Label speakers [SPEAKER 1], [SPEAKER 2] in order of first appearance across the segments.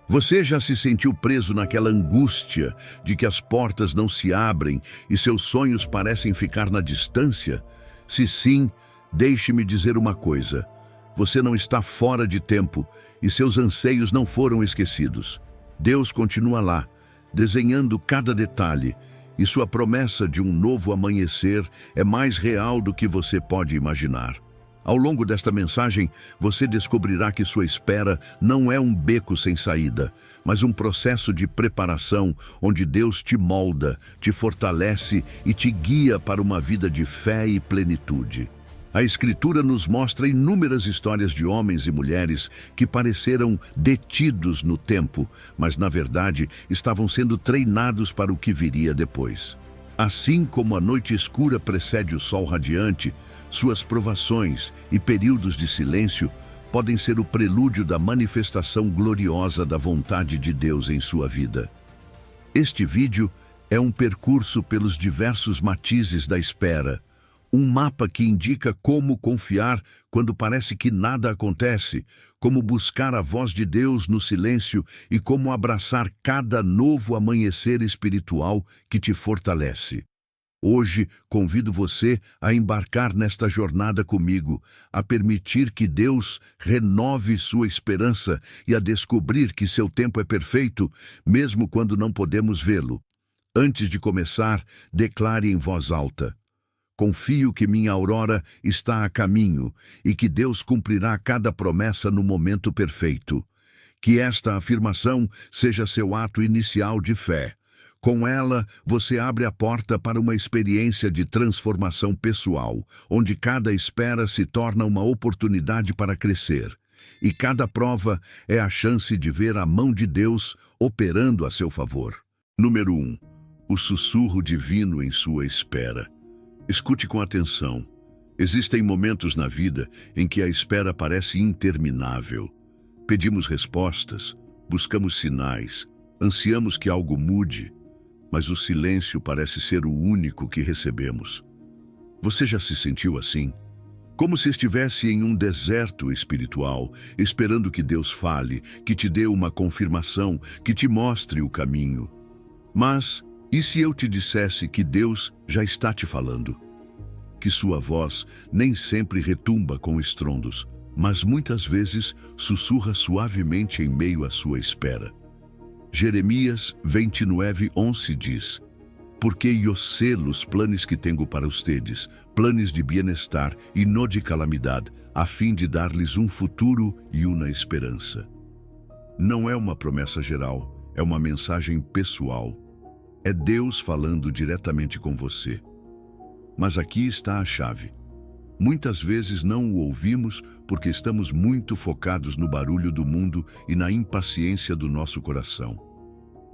[SPEAKER 1] Você já se sentiu preso naquela angústia de que as portas não se abrem e seus sonhos parecem ficar na distância? Se sim, deixe-me dizer uma coisa. Você não está fora de tempo e seus anseios não foram esquecidos. Deus continua lá, desenhando cada detalhe, e sua promessa de um novo amanhecer é mais real do que você pode imaginar. Ao longo desta mensagem, você descobrirá que sua espera não é um beco sem saída, mas um processo de preparação onde Deus te molda, te fortalece e te guia para uma vida de fé e plenitude. A Escritura nos mostra inúmeras histórias de homens e mulheres que pareceram detidos no tempo, mas na verdade estavam sendo treinados para o que viria depois. Assim como a noite escura precede o sol radiante, suas provações e períodos de silêncio podem ser o prelúdio da manifestação gloriosa da vontade de Deus em sua vida. Este vídeo é um percurso pelos diversos matizes da espera, um mapa que indica como confiar quando parece que nada acontece, como buscar a voz de Deus no silêncio e como abraçar cada novo amanhecer espiritual que te fortalece. Hoje, convido você a embarcar nesta jornada comigo, a permitir que Deus renove sua esperança e a descobrir que seu tempo é perfeito, mesmo quando não podemos vê-lo. Antes de começar, declare em voz alta: confio que minha aurora está a caminho e que Deus cumprirá cada promessa no momento perfeito. Que esta afirmação seja seu ato inicial de fé. Com ela, você abre a porta para uma experiência de transformação pessoal, onde cada espera se torna uma oportunidade para crescer. E cada prova é a chance de ver a mão de Deus operando a seu favor. Número 1. O sussurro divino em sua espera. Escute com atenção. Existem momentos na vida em que a espera parece interminável. Pedimos respostas, buscamos sinais, ansiamos que algo mude, mas o silêncio parece ser o único que recebemos. Você já se sentiu assim? Como se estivesse em um deserto espiritual, esperando que Deus fale, que te dê uma confirmação, que te mostre o caminho. Mas, e se eu te dissesse que Deus já está te falando? Que sua voz nem sempre retumba com estrondos, mas muitas vezes sussurra suavemente em meio à sua espera. Jeremias 29:11 diz: porque eu sei os planos que tenho para ustedes, planos de bienestar e não de calamidade, a fim de dar-lhes um futuro e uma esperança. Não é uma promessa geral, é uma mensagem pessoal. É Deus falando diretamente com você. Mas aqui está a chave. Muitas vezes não o ouvimos porque estamos muito focados no barulho do mundo e na impaciência do nosso coração.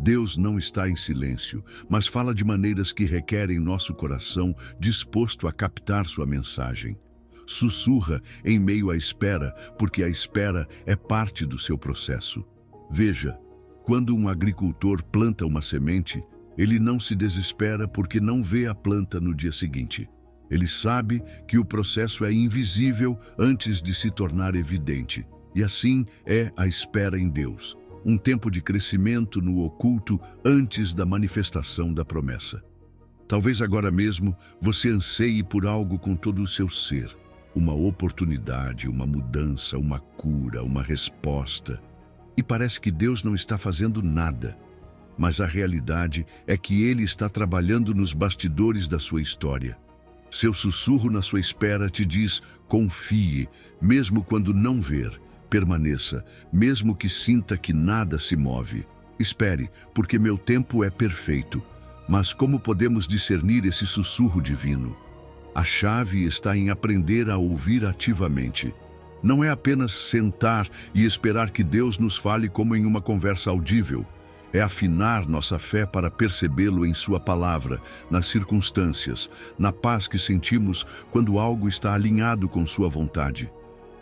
[SPEAKER 1] Deus não está em silêncio, mas fala de maneiras que requerem nosso coração disposto a captar sua mensagem. Sussurra em meio à espera, porque a espera é parte do seu processo. Veja, quando um agricultor planta uma semente, ele não se desespera porque não vê a planta no dia seguinte. Ele sabe que o processo é invisível antes de se tornar evidente. E assim é a espera em Deus. Um tempo de crescimento no oculto antes da manifestação da promessa. Talvez agora mesmo você anseie por algo com todo o seu ser. Uma oportunidade, uma mudança, uma cura, uma resposta. E parece que Deus não está fazendo nada. Mas a realidade é que Ele está trabalhando nos bastidores da sua história. Seu sussurro na sua espera te diz: confie, mesmo quando não ver. Permaneça, mesmo que sinta que nada se move. Espere, porque meu tempo é perfeito. Mas como podemos discernir esse sussurro divino? A chave está em aprender a ouvir ativamente. Não é apenas sentar e esperar que Deus nos fale como em uma conversa audível. É afinar nossa fé para percebê-lo em sua palavra, nas circunstâncias, na paz que sentimos quando algo está alinhado com sua vontade.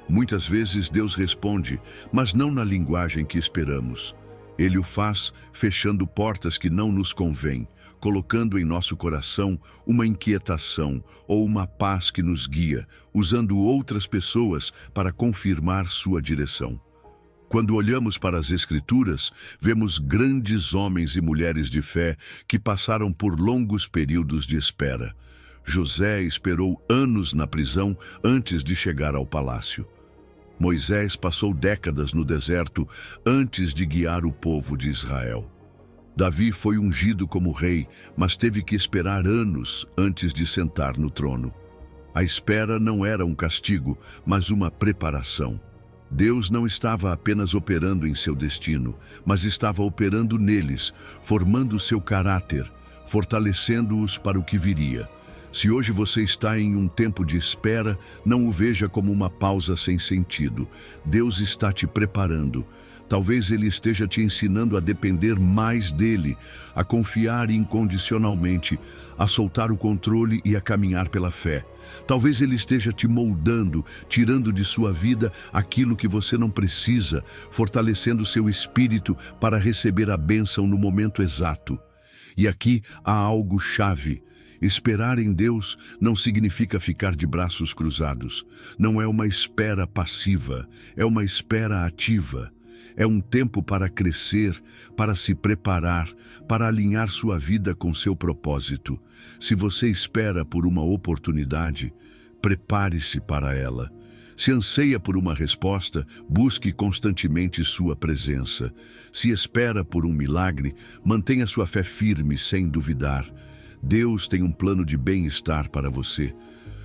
[SPEAKER 1] Muitas vezes Deus responde, mas não na linguagem que esperamos. Ele o faz fechando portas que não nos convêm, colocando em nosso coração uma inquietação ou uma paz que nos guia, usando outras pessoas para confirmar sua direção. Quando olhamos para as Escrituras, vemos grandes homens e mulheres de fé que passaram por longos períodos de espera. José esperou anos na prisão antes de chegar ao palácio. Moisés passou décadas no deserto antes de guiar o povo de Israel. Davi foi ungido como rei, mas teve que esperar anos antes de sentar no trono. A espera não era um castigo, mas uma preparação. Deus não estava apenas operando em seu destino, mas estava operando neles, formando seu caráter, fortalecendo-os para o que viria. Se hoje você está em um tempo de espera, não o veja como uma pausa sem sentido. Deus está te preparando. Talvez Ele esteja te ensinando a depender mais dEle, a confiar incondicionalmente, a soltar o controle e a caminhar pela fé. Talvez Ele esteja te moldando, tirando de sua vida aquilo que você não precisa, fortalecendo seu espírito para receber a bênção no momento exato. E aqui há algo chave. Esperar em Deus não significa ficar de braços cruzados. Não é uma espera passiva, é uma espera ativa. É um tempo para crescer, para se preparar, para alinhar sua vida com seu propósito. Se você espera por uma oportunidade, prepare-se para ela. Se anseia por uma resposta, busque constantemente sua presença. Se espera por um milagre, mantenha sua fé firme sem duvidar. Deus tem um plano de bem-estar para você.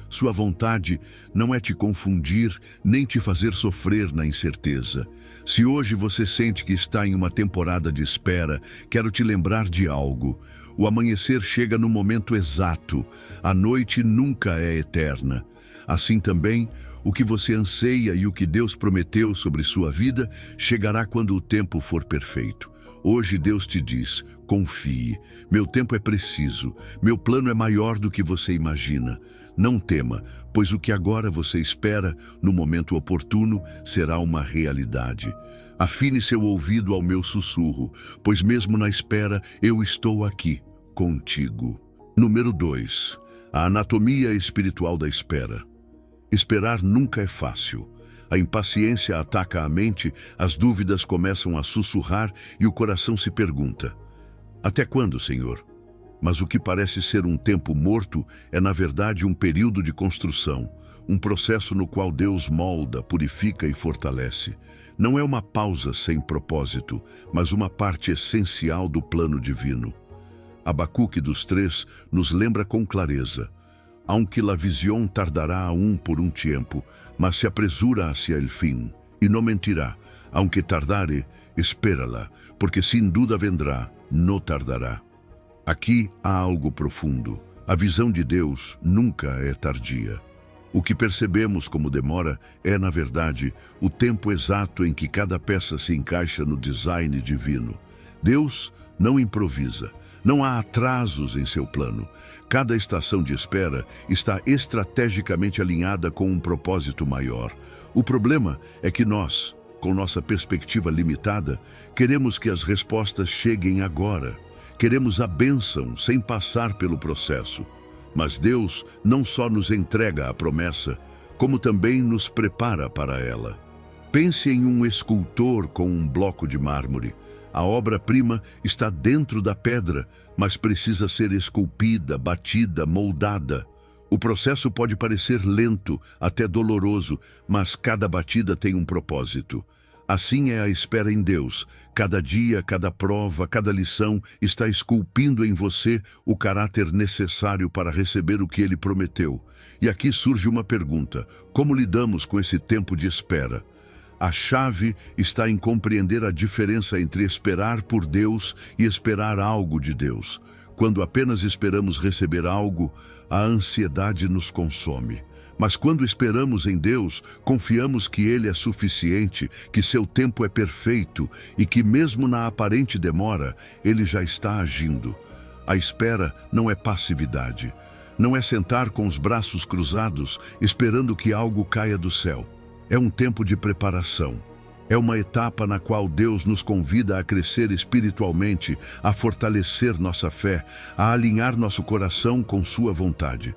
[SPEAKER 1] Sua vontade não é te confundir, nem te fazer sofrer na incerteza. Se hoje você sente que está em uma temporada de espera, quero te lembrar de algo. O amanhecer chega no momento exato. A noite nunca é eterna. Assim também, o que você anseia e o que Deus prometeu sobre sua vida chegará quando o tempo for perfeito. Hoje Deus te diz, confie, meu tempo é preciso, meu plano é maior do que você imagina. Não tema, pois o que agora você espera, no momento oportuno, será uma realidade. Afine seu ouvido ao meu sussurro, pois mesmo na espera eu estou aqui, contigo. Número 2. A anatomia espiritual da espera. Esperar nunca é fácil. A impaciência ataca a mente, as dúvidas começam a sussurrar e o coração se pergunta: até quando, Senhor? Mas o que parece ser um tempo morto é, na verdade, um período de construção, um processo no qual Deus molda, purifica e fortalece. Não é uma pausa sem propósito, mas uma parte essencial do plano divino. Abacuque dos 3 nos lembra com clareza: aunque la visión tardará aún por un tiempo, mas se apresura hacia el fin, e não mentirá. Aunque tardare, espérala, porque sin duda vendrá, não tardará. Aqui há algo profundo. A visão de Deus nunca é tardia. O que percebemos como demora é, na verdade, o tempo exato em que cada peça se encaixa no design divino. Deus não improvisa. Não há atrasos em seu plano. Cada estação de espera está estrategicamente alinhada com um propósito maior. O problema é que nós, com nossa perspectiva limitada, queremos que as respostas cheguem agora. Queremos a bênção sem passar pelo processo. Mas Deus não só nos entrega a promessa, como também nos prepara para ela. Pense em um escultor com um bloco de mármore. A obra-prima está dentro da pedra, mas precisa ser esculpida, batida, moldada. O processo pode parecer lento, até doloroso, mas cada batida tem um propósito. Assim é a espera em Deus. Cada dia, cada prova, cada lição está esculpindo em você o caráter necessário para receber o que Ele prometeu. E aqui surge uma pergunta: como lidamos com esse tempo de espera? A chave está em compreender a diferença entre esperar por Deus e esperar algo de Deus. Quando apenas esperamos receber algo, a ansiedade nos consome. Mas quando esperamos em Deus, confiamos que Ele é suficiente, que seu tempo é perfeito e que mesmo na aparente demora, Ele já está agindo. A espera não é passividade. Não é sentar com os braços cruzados, esperando que algo caia do céu. É um tempo de preparação. É uma etapa na qual Deus nos convida a crescer espiritualmente, a fortalecer nossa fé, a alinhar nosso coração com sua vontade.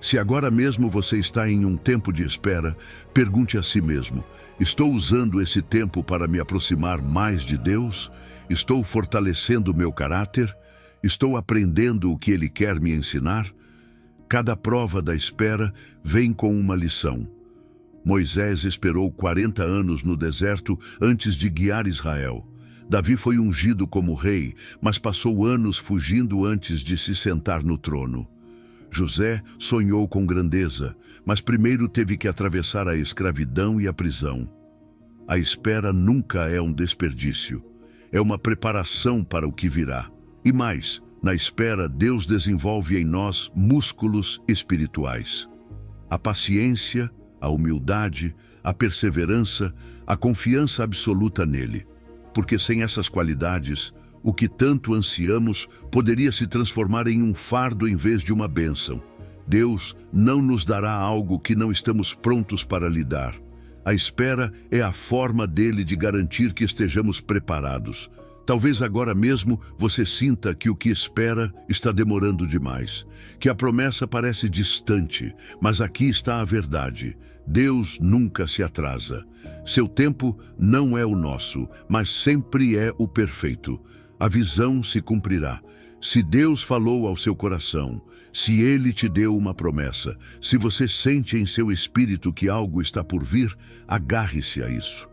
[SPEAKER 1] Se agora mesmo você está em um tempo de espera, pergunte a si mesmo: estou usando esse tempo para me aproximar mais de Deus? Estou fortalecendo meu caráter? Estou aprendendo o que Ele quer me ensinar? Cada prova da espera vem com uma lição. Moisés esperou 40 anos no deserto antes de guiar Israel. Davi foi ungido como rei, mas passou anos fugindo antes de se sentar no trono. José sonhou com grandeza, mas primeiro teve que atravessar a escravidão e a prisão. A espera nunca é um desperdício. É uma preparação para o que virá. E mais, na espera, Deus desenvolve em nós músculos espirituais. A paciência, a humildade, a perseverança, a confiança absoluta nele. Porque sem essas qualidades, o que tanto ansiamos poderia se transformar em um fardo em vez de uma bênção. Deus não nos dará algo que não estamos prontos para lidar. A espera é a forma dele de garantir que estejamos preparados. Talvez agora mesmo você sinta que o que espera está demorando demais, que a promessa parece distante, mas aqui está a verdade. Deus nunca se atrasa. Seu tempo não é o nosso, mas sempre é o perfeito. A visão se cumprirá. Se Deus falou ao seu coração, se Ele te deu uma promessa, se você sente em seu espírito que algo está por vir, agarre-se a isso.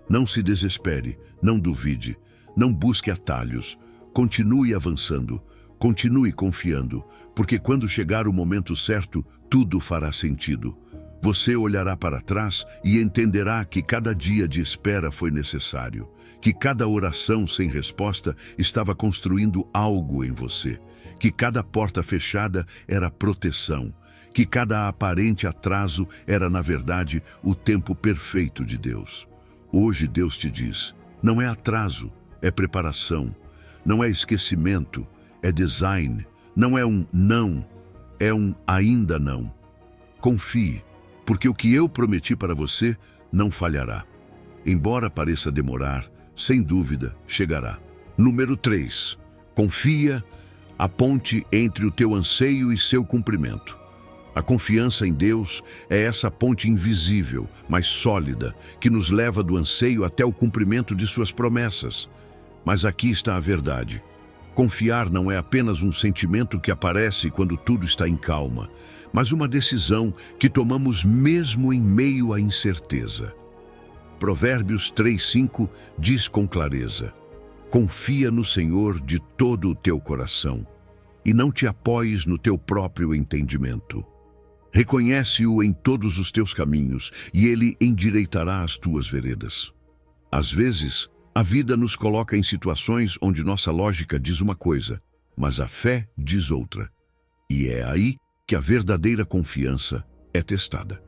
[SPEAKER 1] Não se desespere, não duvide, não busque atalhos. Continue avançando, continue confiando, porque quando chegar o momento certo, tudo fará sentido. Você olhará para trás e entenderá que cada dia de espera foi necessário, que cada oração sem resposta estava construindo algo em você, que cada porta fechada era proteção, que cada aparente atraso era, na verdade, o tempo perfeito de Deus. Hoje Deus te diz: não é atraso, é preparação, não é esquecimento, é design, não é um não, é um ainda não. Confie, porque o que eu prometi para você não falhará. Embora pareça demorar, sem dúvida chegará. Número 3. Confia a ponte entre o teu anseio e seu cumprimento. A confiança em Deus é essa ponte invisível, mas sólida, que nos leva do anseio até o cumprimento de suas promessas. Mas aqui está a verdade. Confiar não é apenas um sentimento que aparece quando tudo está em calma, mas uma decisão que tomamos mesmo em meio à incerteza. Provérbios 3:5 diz com clareza: confia no Senhor de todo o teu coração e não te apoies no teu próprio entendimento. Reconhece-o em todos os teus caminhos e ele endireitará as tuas veredas. Às vezes, a vida nos coloca em situações onde nossa lógica diz uma coisa, mas a fé diz outra. E é aí que a verdadeira confiança é testada.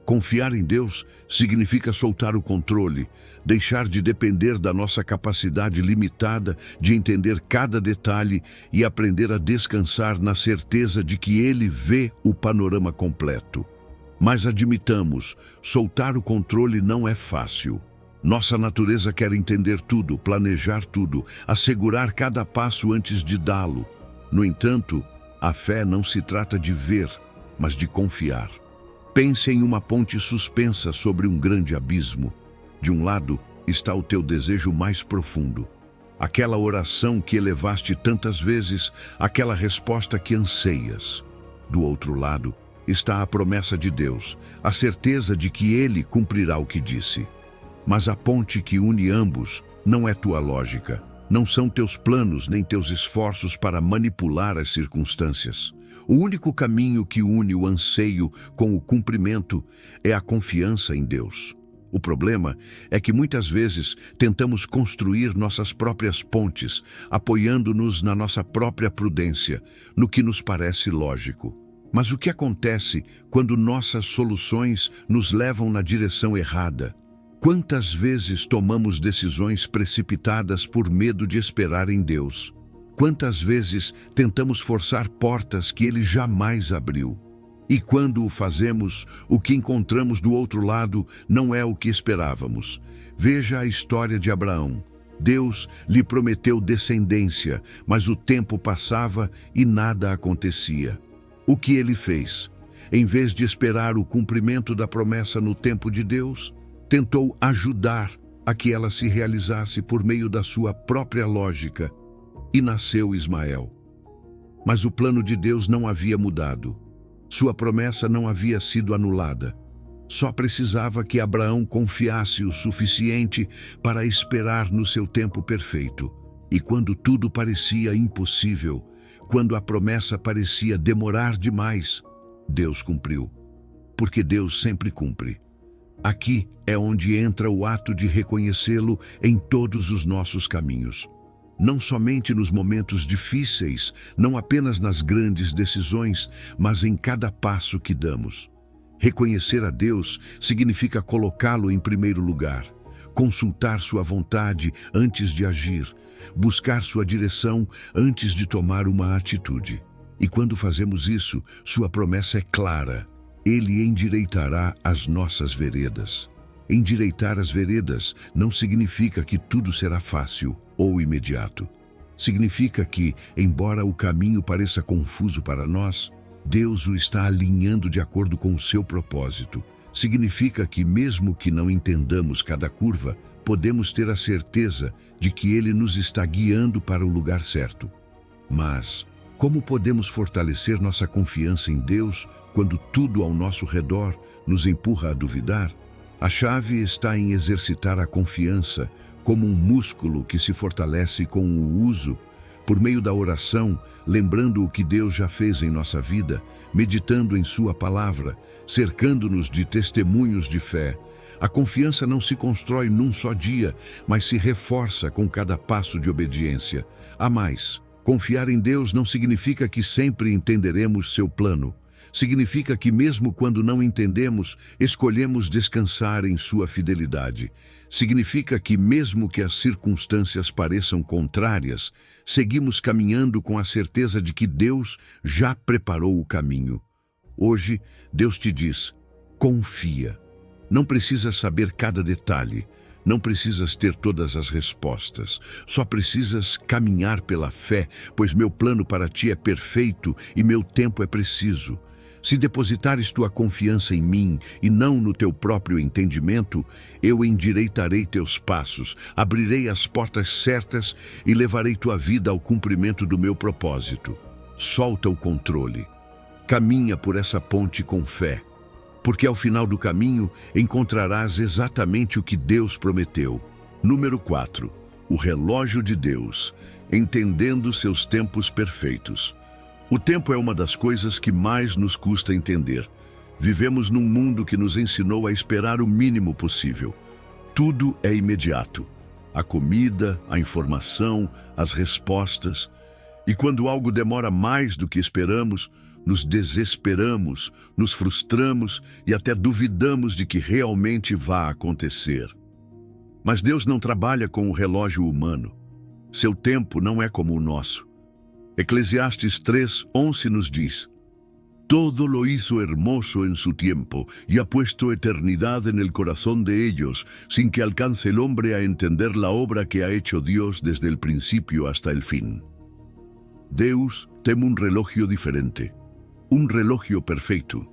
[SPEAKER 1] Confiar em Deus significa soltar o controle, deixar de depender da nossa capacidade limitada de entender cada detalhe e aprender a descansar na certeza de que Ele vê o panorama completo. Mas admitamos, soltar o controle não é fácil. Nossa natureza quer entender tudo, planejar tudo, assegurar cada passo antes de dá-lo. No entanto, a fé não se trata de ver, mas de confiar. Pense em uma ponte suspensa sobre um grande abismo. De um lado está o teu desejo mais profundo, aquela oração que elevaste tantas vezes, aquela resposta que anseias. Do outro lado está a promessa de Deus, a certeza de que Ele cumprirá o que disse. Mas a ponte que une ambos não é tua lógica, não são teus planos nem teus esforços para manipular as circunstâncias. O único caminho que une o anseio com o cumprimento é a confiança em Deus. O problema é que muitas vezes tentamos construir nossas próprias pontes, apoiando-nos na nossa própria prudência, no que nos parece lógico. Mas o que acontece quando nossas soluções nos levam na direção errada? Quantas vezes tomamos decisões precipitadas por medo de esperar em Deus? Quantas vezes tentamos forçar portas que Ele jamais abriu? E quando o fazemos, o que encontramos do outro lado não é o que esperávamos. Veja a história de Abraão. Deus lhe prometeu descendência, mas o tempo passava e nada acontecia. O que ele fez? em vez de esperar o cumprimento da promessa no tempo de Deus, tentou ajudar a que ela se realizasse por meio da sua própria lógica, e nasceu Ismael. Mas o plano de Deus não havia mudado. Sua promessa não havia sido anulada. Só precisava que Abraão confiasse o suficiente para esperar no seu tempo perfeito. E quando tudo parecia impossível, quando a promessa parecia demorar demais, Deus cumpriu. Porque Deus sempre cumpre. Aqui é onde entra o ato de reconhecê-lo em todos os nossos caminhos. Não somente nos momentos difíceis, não apenas nas grandes decisões, mas em cada passo que damos. Reconhecer a Deus significa colocá-lo em primeiro lugar, consultar sua vontade antes de agir, buscar sua direção antes de tomar uma atitude. E quando fazemos isso, sua promessa é clara. Ele endireitará as nossas veredas. Endireitar as veredas não significa que tudo será fácil ou imediato. Significa que, embora o caminho pareça confuso para nós, Deus o está alinhando de acordo com o seu propósito. Significa que, mesmo que não entendamos cada curva, podemos ter a certeza de que Ele nos está guiando para o lugar certo. Mas como podemos fortalecer nossa confiança em Deus quando tudo ao nosso redor nos empurra a duvidar? A chave está em exercitar a confiança como um músculo que se fortalece com o uso, por meio da oração, lembrando o que Deus já fez em nossa vida, meditando em sua palavra, cercando-nos de testemunhos de fé. A confiança não se constrói num só dia, mas se reforça com cada passo de obediência. Há mais. Confiar em Deus não significa que sempre entenderemos seu plano. Significa que mesmo quando não entendemos, escolhemos descansar em sua fidelidade. Significa que mesmo que as circunstâncias pareçam contrárias, seguimos caminhando com a certeza de que Deus já preparou o caminho. Hoje, Deus te diz: confia. Não precisas saber cada detalhe. Não precisas ter todas as respostas. Só precisas caminhar pela fé, pois meu plano para ti é perfeito e meu tempo é preciso. Se depositares tua confiança em mim e não no teu próprio entendimento, eu endireitarei teus passos, abrirei as portas certas e levarei tua vida ao cumprimento do meu propósito. Solta o controle. Caminha por essa ponte com fé, porque ao final do caminho encontrarás exatamente o que Deus prometeu. Número 4. O relógio de Deus, entendendo seus tempos perfeitos. O tempo é uma das coisas que mais nos custa entender. Vivemos num mundo que nos ensinou a esperar o mínimo possível. Tudo é imediato. A comida, a informação, as respostas. E quando algo demora mais do que esperamos, nos desesperamos, nos frustramos e até duvidamos de que realmente vá acontecer. Mas Deus não trabalha com o relógio humano. Seu tempo não é como o nosso. Eclesiastes 3:11 nos diz: Todo lo hizo hermoso en su tiempo, y ha puesto eternidad en el corazón de ellos, sin que alcance el hombre a entender la obra que ha hecho Dios desde el principio hasta el fin. Deus tem um relógio diferente, um relógio perfeito.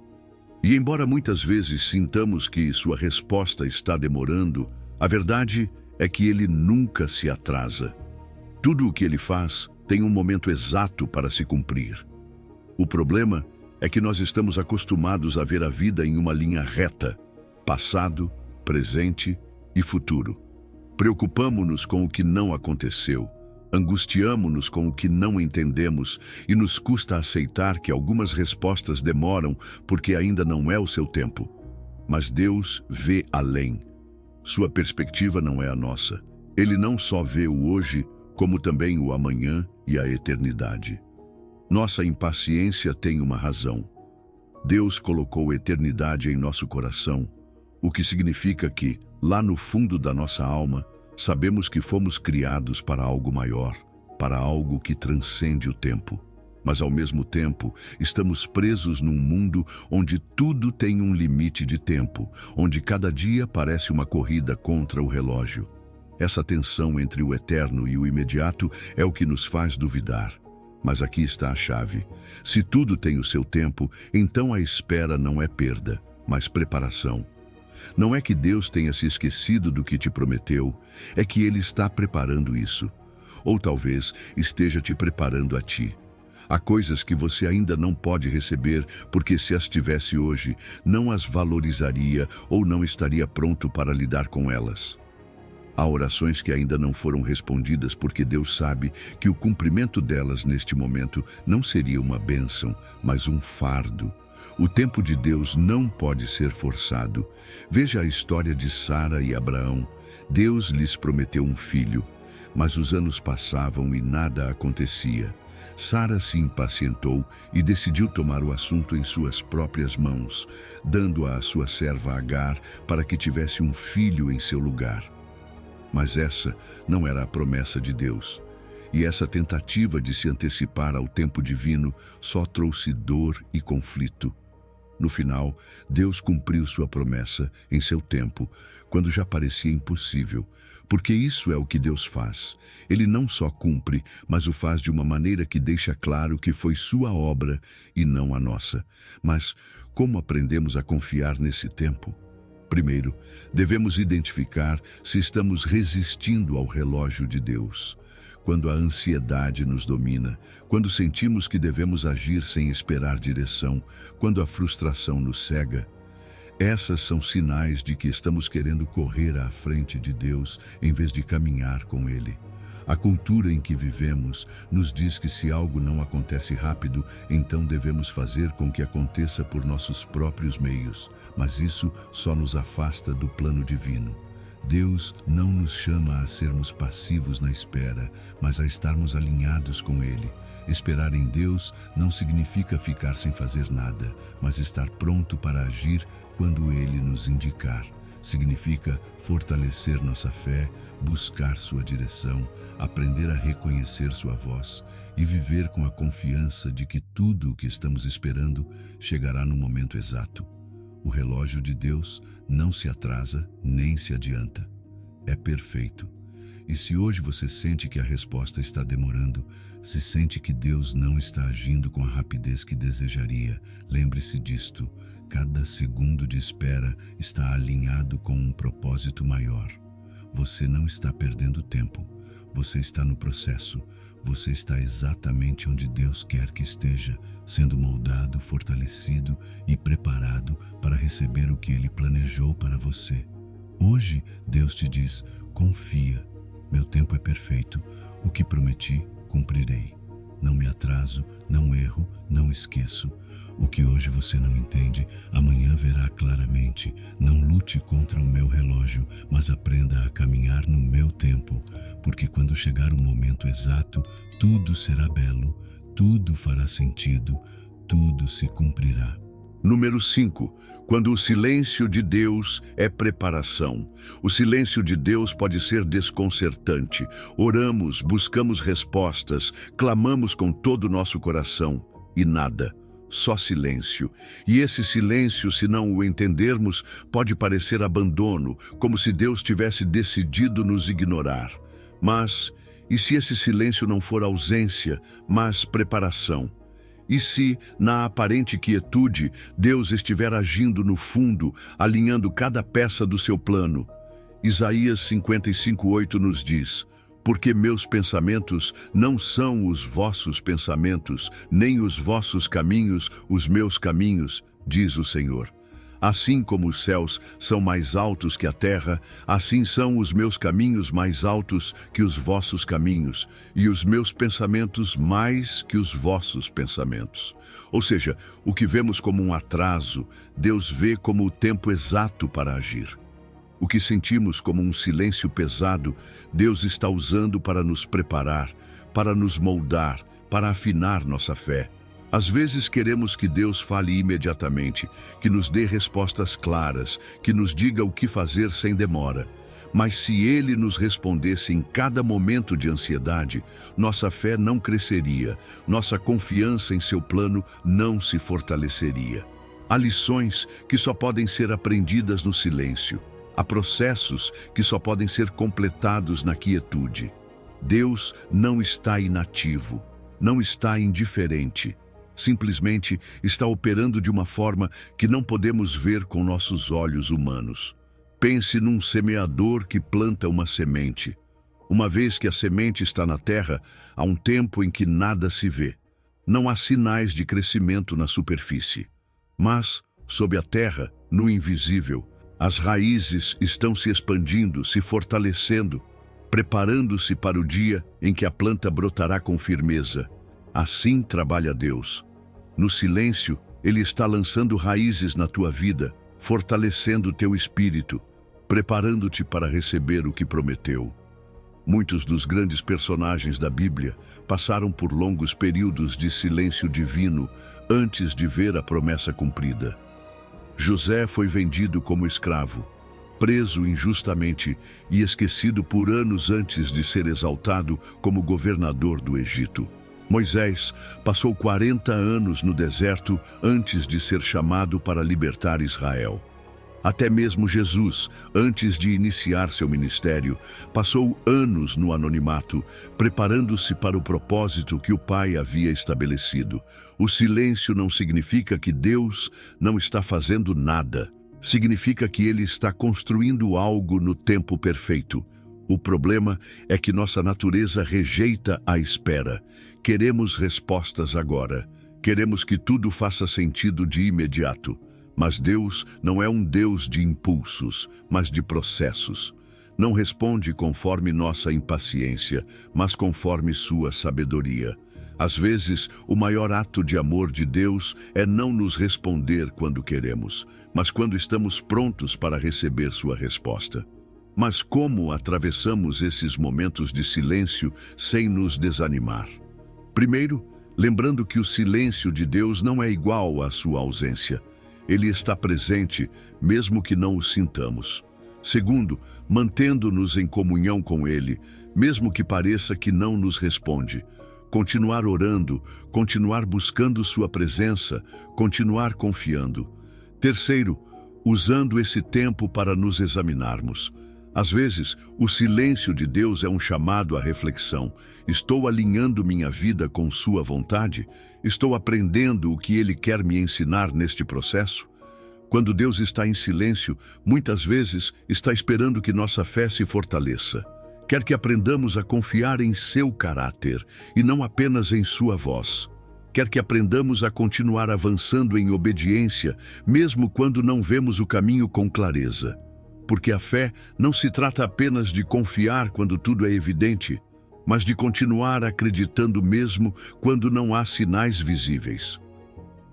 [SPEAKER 1] E embora muitas vezes sintamos que sua resposta está demorando, a verdade é que ele nunca se atrasa. Tudo o que ele faz tem um momento exato para se cumprir. O problema é que nós estamos acostumados a ver a vida em uma linha reta, passado, presente e futuro. Preocupamo-nos com o que não aconteceu, angustiamo-nos com o que não entendemos e nos custa aceitar que algumas respostas demoram porque ainda não é o seu tempo. Mas Deus vê além. Sua perspectiva não é a nossa. Ele não só vê o hoje, como também o amanhã e a eternidade. Nossa impaciência tem uma razão. Deus colocou a eternidade em nosso coração, o que significa que, lá no fundo da nossa alma, sabemos que fomos criados para algo maior, para algo que transcende o tempo. Mas, ao mesmo tempo, estamos presos num mundo onde tudo tem um limite de tempo, onde cada dia parece uma corrida contra o relógio. Essa tensão entre o eterno e o imediato é o que nos faz duvidar. Mas aqui está a chave. Se tudo tem o seu tempo, então a espera não é perda, mas preparação. Não é que Deus tenha se esquecido do que te prometeu, é que Ele está preparando isso. Ou talvez esteja te preparando a ti. Há coisas que você ainda não pode receber, porque se as tivesse hoje, não as valorizaria ou não estaria pronto para lidar com elas. Há orações que ainda não foram respondidas porque Deus sabe que o cumprimento delas neste momento não seria uma bênção, mas um fardo. O tempo de Deus não pode ser forçado. Veja a história de Sara e Abraão. Deus lhes prometeu um filho, mas os anos passavam e nada acontecia. Sara se impacientou e decidiu tomar o assunto em suas próprias mãos, dando-a à sua serva Agar para que tivesse um filho em seu lugar. Mas essa não era a promessa de Deus. E essa tentativa de se antecipar ao tempo divino só trouxe dor e conflito. No final, Deus cumpriu sua promessa em seu tempo, quando já parecia impossível, porque isso é o que Deus faz. Ele não só cumpre, mas o faz de uma maneira que deixa claro que foi sua obra e não a nossa. Mas como aprendemos a confiar nesse tempo? Primeiro, devemos identificar se estamos resistindo ao relógio de Deus. Quando a ansiedade nos domina, quando sentimos que devemos agir sem esperar direção, quando a frustração nos cega, essas são sinais de que estamos querendo correr à frente de Deus em vez de caminhar com Ele. A cultura em que vivemos nos diz que se algo não acontece rápido, então devemos fazer com que aconteça por nossos próprios meios, mas isso só nos afasta do plano divino. Deus não nos chama a sermos passivos na espera, mas a estarmos alinhados com Ele. Esperar em Deus não significa ficar sem fazer nada, mas estar pronto para agir quando Ele nos indicar. Significa fortalecer nossa fé, buscar sua direção, aprender a reconhecer sua voz e viver com a confiança de que tudo o que estamos esperando chegará no momento exato. O relógio de Deus não se atrasa nem se adianta. É perfeito. E se hoje você sente que a resposta está demorando, se sente que Deus não está agindo com a rapidez que desejaria, lembre-se disto: cada segundo de espera está alinhado com um propósito maior. Você não está perdendo tempo. Você está no processo. Você está exatamente onde Deus quer que esteja, sendo moldado, fortalecido e preparado para receber o que Ele planejou para você. Hoje, Deus te diz: confia, meu tempo é perfeito, o que prometi, cumprirei. Não me atraso, não erro, não esqueço. O que hoje você não entende, amanhã verá claramente. Não lute contra o meu relógio, mas aprenda a caminhar no meu tempo, porque quando chegar o momento exato, tudo será belo, tudo fará sentido, tudo se cumprirá. Número 5. Quando o silêncio de Deus é preparação. O silêncio de Deus pode ser desconcertante. Oramos, buscamos respostas, clamamos com todo o nosso coração e nada. Só silêncio. E esse silêncio, se não o entendermos, pode parecer abandono, como se Deus tivesse decidido nos ignorar. Mas, e se esse silêncio não for ausência, mas preparação? E se, na aparente quietude, Deus estiver agindo no fundo, alinhando cada peça do seu plano? Isaías 55:8 nos diz: porque meus pensamentos não são os vossos pensamentos, nem os vossos caminhos os meus caminhos, diz o Senhor. Assim como os céus são mais altos que a terra, assim são os meus caminhos mais altos que os vossos caminhos, e os meus pensamentos mais que os vossos pensamentos. Ou seja, o que vemos como um atraso, Deus vê como o tempo exato para agir. O que sentimos como um silêncio pesado, Deus está usando para nos preparar, para nos moldar, para afinar nossa fé. Às vezes queremos que Deus fale imediatamente, que nos dê respostas claras, que nos diga o que fazer sem demora. Mas se Ele nos respondesse em cada momento de ansiedade, nossa fé não cresceria, nossa confiança em seu plano não se fortaleceria. Há lições que só podem ser aprendidas no silêncio. Há processos que só podem ser completados na quietude. Deus não está inativo. não está indiferente. Simplesmente está operando de uma forma que não podemos ver com nossos olhos humanos. Pense num semeador que planta uma semente. Uma vez que a semente está na terra, há um tempo em que nada se vê. Não há sinais de crescimento na superfície. Mas, sob a terra, no invisível, as raízes estão se expandindo, se fortalecendo, preparando-se para o dia em que a planta brotará com firmeza. Assim trabalha Deus. No silêncio, Ele está lançando raízes na tua vida, fortalecendo teu espírito, preparando-te para receber o que prometeu. Muitos dos grandes personagens da Bíblia passaram por longos períodos de silêncio divino antes de ver a promessa cumprida. José foi vendido como escravo, preso injustamente e esquecido por anos antes de ser exaltado como governador do Egito. Moisés passou 40 anos no deserto antes de ser chamado para libertar Israel. Até mesmo Jesus, antes de iniciar seu ministério, passou anos no anonimato, preparando-se para o propósito que o Pai havia estabelecido. O silêncio não significa que Deus não está fazendo nada. Significa que Ele está construindo algo no tempo perfeito. O problema é que nossa natureza rejeita a espera. Queremos respostas agora. Queremos que tudo faça sentido de imediato. Mas Deus não é um Deus de impulsos, mas de processos. Não responde conforme nossa impaciência, mas conforme sua sabedoria. Às vezes, o maior ato de amor de Deus é não nos responder quando queremos, mas quando estamos prontos para receber sua resposta. Mas como atravessamos esses momentos de silêncio sem nos desanimar? Primeiro, lembrando que o silêncio de Deus não é igual à sua ausência. Ele está presente, mesmo que não o sintamos. Segundo, mantendo-nos em comunhão com Ele, mesmo que pareça que não nos responde. Continuar orando, continuar buscando sua presença, continuar confiando. Terceiro, usando esse tempo para nos examinarmos. Às vezes, o silêncio de Deus é um chamado à reflexão. Estou alinhando minha vida com sua vontade? Estou aprendendo o que Ele quer me ensinar neste processo? Quando Deus está em silêncio, muitas vezes está esperando que nossa fé se fortaleça. Quer que aprendamos a confiar em seu caráter e não apenas em sua voz. Quer que aprendamos a continuar avançando em obediência, mesmo quando não vemos o caminho com clareza. Porque a fé não se trata apenas de confiar quando tudo é evidente, mas de continuar acreditando mesmo quando não há sinais visíveis.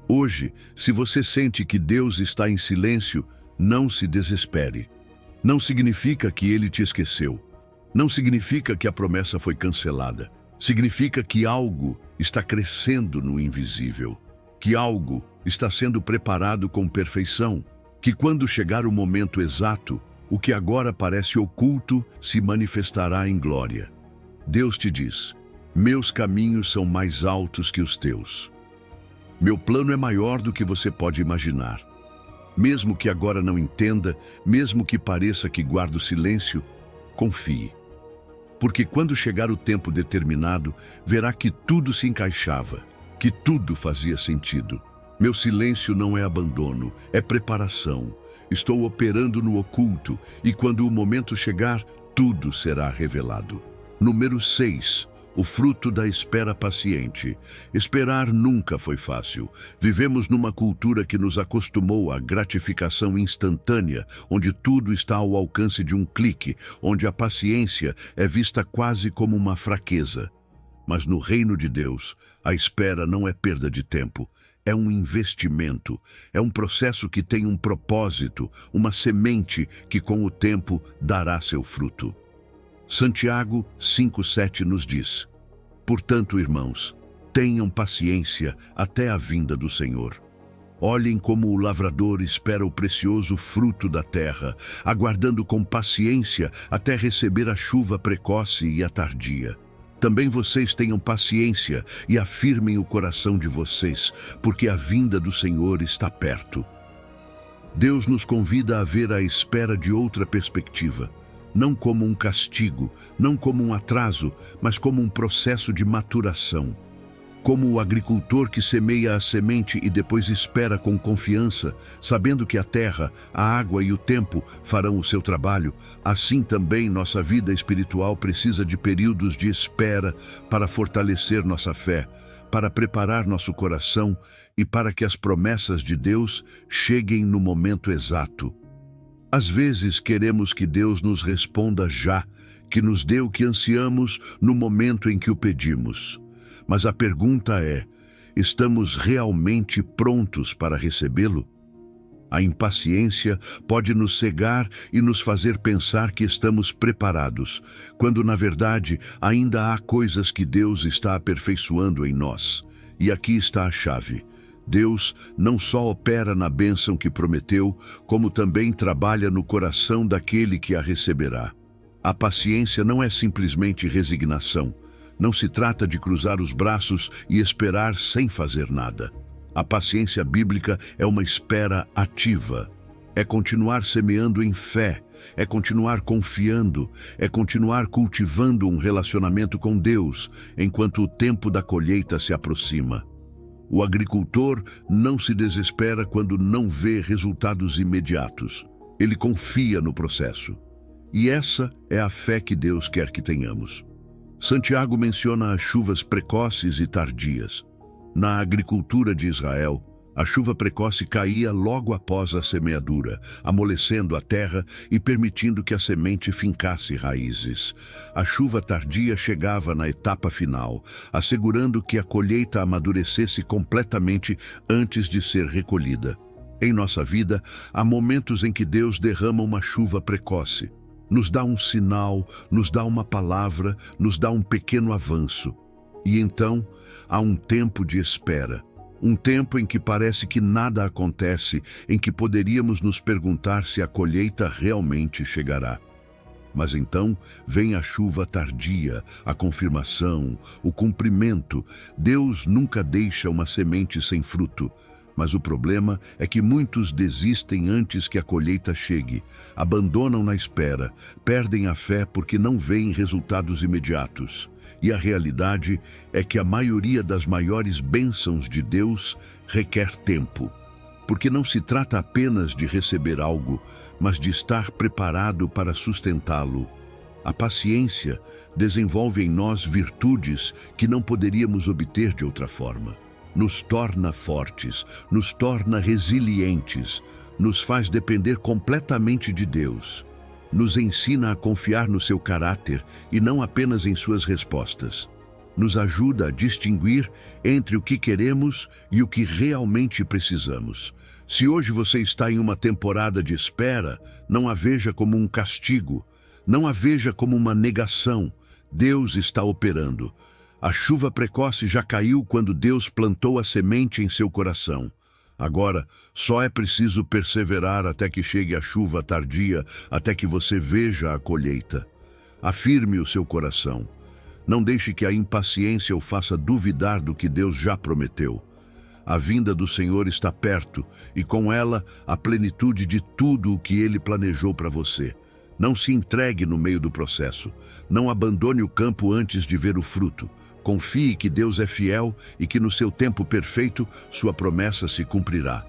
[SPEAKER 1] Hoje, se você sente que Deus está em silêncio, não se desespere. Não significa que Ele te esqueceu. Não significa que a promessa foi cancelada. Significa que algo está crescendo no invisível. Que algo está sendo preparado com perfeição. Que quando chegar o momento exato, o que agora parece oculto se manifestará em glória. Deus te diz: meus caminhos são mais altos que os teus. Meu plano é maior do que você pode imaginar. Mesmo que agora não entenda, mesmo que pareça que guardo silêncio, confie. Porque quando chegar o tempo determinado, verá que tudo se encaixava, que tudo fazia sentido. Meu silêncio não é abandono, é preparação. Estou operando no oculto e quando o momento chegar, tudo será revelado. Número 6. O fruto da espera paciente. Esperar nunca foi fácil. Vivemos numa cultura que nos acostumou à gratificação instantânea, onde tudo está ao alcance de um clique, onde a paciência é vista quase como uma fraqueza. Mas no reino de Deus, a espera não é perda de tempo. É um investimento, é um processo que tem um propósito, uma semente que com o tempo dará seu fruto. Santiago 5,7 nos diz: portanto, irmãos, tenham paciência até a vinda do Senhor. Olhem como o lavrador espera o precioso fruto da terra, aguardando com paciência até receber a chuva precoce e a tardia. Também vocês tenham paciência e afirmem o coração de vocês, porque a vinda do Senhor está perto. Deus nos convida a ver a espera de outra perspectiva, não como um castigo, não como um atraso, mas como um processo de maturação. como o agricultor que semeia a semente e depois espera com confiança, sabendo que a terra, a água e o tempo farão o seu trabalho, assim também nossa vida espiritual precisa de períodos de espera para fortalecer nossa fé, para preparar nosso coração e para que as promessas de Deus cheguem no momento exato. Às vezes queremos que Deus nos responda já, que nos dê o que ansiamos no momento em que o pedimos. Mas a pergunta é: estamos realmente prontos para recebê-lo? A impaciência pode nos cegar e nos fazer pensar que estamos preparados, quando na verdade ainda há coisas que Deus está aperfeiçoando em nós. E aqui está a chave. Deus não só opera na bênção que prometeu, como também trabalha no coração daquele que a receberá. A paciência não é simplesmente resignação. Não se trata de cruzar os braços e esperar sem fazer nada. A paciência bíblica é uma espera ativa. É continuar semeando em fé, é continuar confiando, é continuar cultivando um relacionamento com Deus, enquanto o tempo da colheita se aproxima. O agricultor não se desespera quando não vê resultados imediatos. Ele confia no processo. E essa é a fé que Deus quer que tenhamos. Santiago menciona as chuvas precoces e tardias. Na agricultura de Israel, a chuva precoce caía logo após a semeadura, amolecendo a terra e permitindo que a semente fincasse raízes. A chuva tardia chegava na etapa final, assegurando que a colheita amadurecesse completamente antes de ser recolhida. Em nossa vida, há momentos em que Deus derrama uma chuva precoce. Nos dá um sinal, nos dá uma palavra, nos dá um pequeno avanço. E então, há um tempo de espera. Um tempo em que parece que nada acontece, em que poderíamos nos perguntar se a colheita realmente chegará. Mas então vem a chuva tardia, a confirmação, o cumprimento. Deus nunca deixa uma semente sem fruto. Mas o problema é que muitos desistem antes que a colheita chegue, abandonam na espera, perdem a fé porque não veem resultados imediatos. E a realidade é que a maioria das maiores bênçãos de Deus requer tempo. Porque não se trata apenas de receber algo, mas de estar preparado para sustentá-lo. A paciência desenvolve em nós virtudes que não poderíamos obter de outra forma. Nos torna fortes, nos torna resilientes, nos faz depender completamente de Deus. Nos ensina a confiar no seu caráter e não apenas em suas respostas. Nos ajuda a distinguir entre o que queremos e o que realmente precisamos. Se hoje você está em uma temporada de espera, não a veja como um castigo, não a veja como uma negação. Deus está operando. A chuva precoce já caiu quando Deus plantou a semente em seu coração. Agora, só é preciso perseverar até que chegue a chuva tardia, até que você veja a colheita. Afirme o seu coração. Não deixe que a impaciência o faça duvidar do que Deus já prometeu. A vinda do Senhor está perto e com ela a plenitude de tudo o que Ele planejou para você. Não se entregue no meio do processo. Não abandone o campo antes de ver o fruto. Confie que Deus é fiel e que no seu tempo perfeito sua promessa se cumprirá.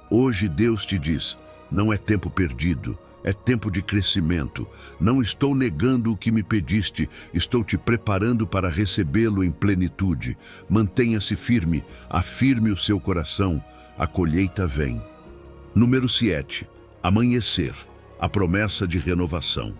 [SPEAKER 1] Hoje Deus te diz: não é tempo perdido, é tempo de crescimento. Não estou negando o que me pediste, estou te preparando para recebê-lo em plenitude. Mantenha-se firme, afirme o seu coração, a colheita vem. Número 7. Amanhecer, a promessa de renovação.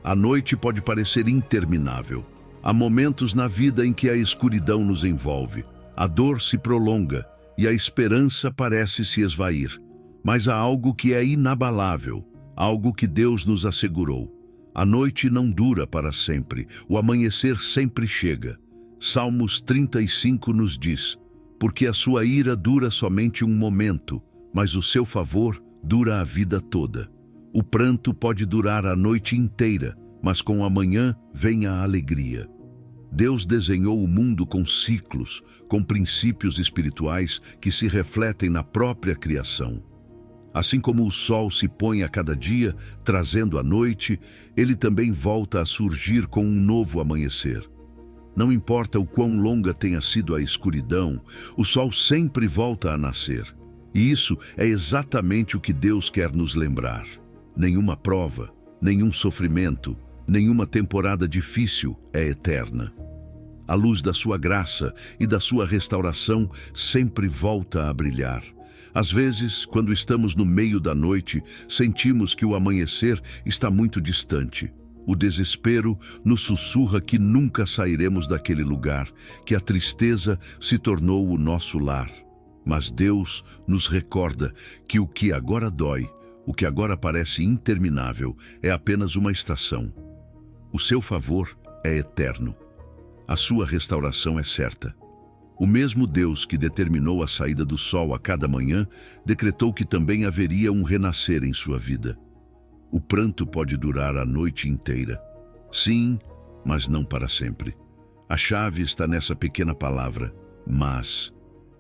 [SPEAKER 1] A noite pode parecer interminável. Há momentos na vida em que a escuridão nos envolve, a dor se prolonga e a esperança parece se esvair. Mas há algo que é inabalável, algo que Deus nos assegurou. A noite não dura para sempre, o amanhecer sempre chega. Salmos 35 nos diz: porque a sua ira dura somente um momento, mas o seu favor dura a vida toda. O pranto pode durar a noite inteira, mas com o amanhã vem a alegria. Deus desenhou o mundo com ciclos, com princípios espirituais que se refletem na própria criação. Assim como o sol se põe a cada dia, trazendo a noite, ele também volta a surgir com um novo amanhecer. Não importa o quão longa tenha sido a escuridão, o sol sempre volta a nascer. E isso é exatamente o que Deus quer nos lembrar. Nenhuma prova, nenhum sofrimento, nenhuma temporada difícil é eterna. A luz da sua graça e da sua restauração sempre volta a brilhar. Às vezes, quando estamos no meio da noite, sentimos que o amanhecer está muito distante. O desespero nos sussurra que nunca sairemos daquele lugar, que a tristeza se tornou o nosso lar. Mas Deus nos recorda que o que agora dói, o que agora parece interminável, é apenas uma estação. O seu favor é eterno. A sua restauração é certa. O mesmo Deus que determinou a saída do sol a cada manhã, decretou que também haveria um renascer em sua vida. O pranto pode durar a noite inteira. Sim, mas não para sempre. A chave está nessa pequena palavra, mas.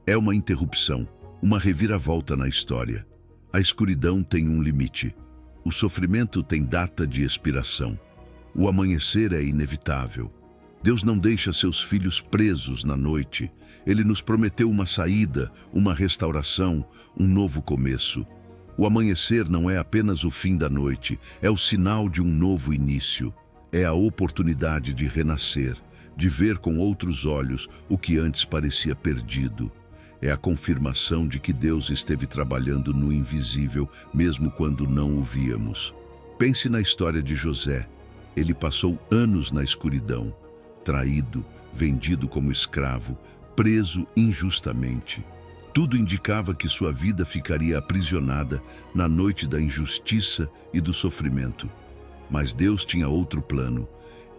[SPEAKER 1] É uma interrupção, uma reviravolta na história. A escuridão tem um limite. O sofrimento tem data de expiração. O amanhecer é inevitável. Deus não deixa seus filhos presos na noite. Ele nos prometeu uma saída, uma restauração, um novo começo. O amanhecer não é apenas o fim da noite, é o sinal de um novo início. É a oportunidade de renascer, de ver com outros olhos o que antes parecia perdido. É a confirmação de que Deus esteve trabalhando no invisível, mesmo quando não o víamos. Pense na história de José. Ele passou anos na escuridão, traído, vendido como escravo, preso injustamente. Tudo indicava que sua vida ficaria aprisionada na noite da injustiça e do sofrimento. Mas Deus tinha outro plano.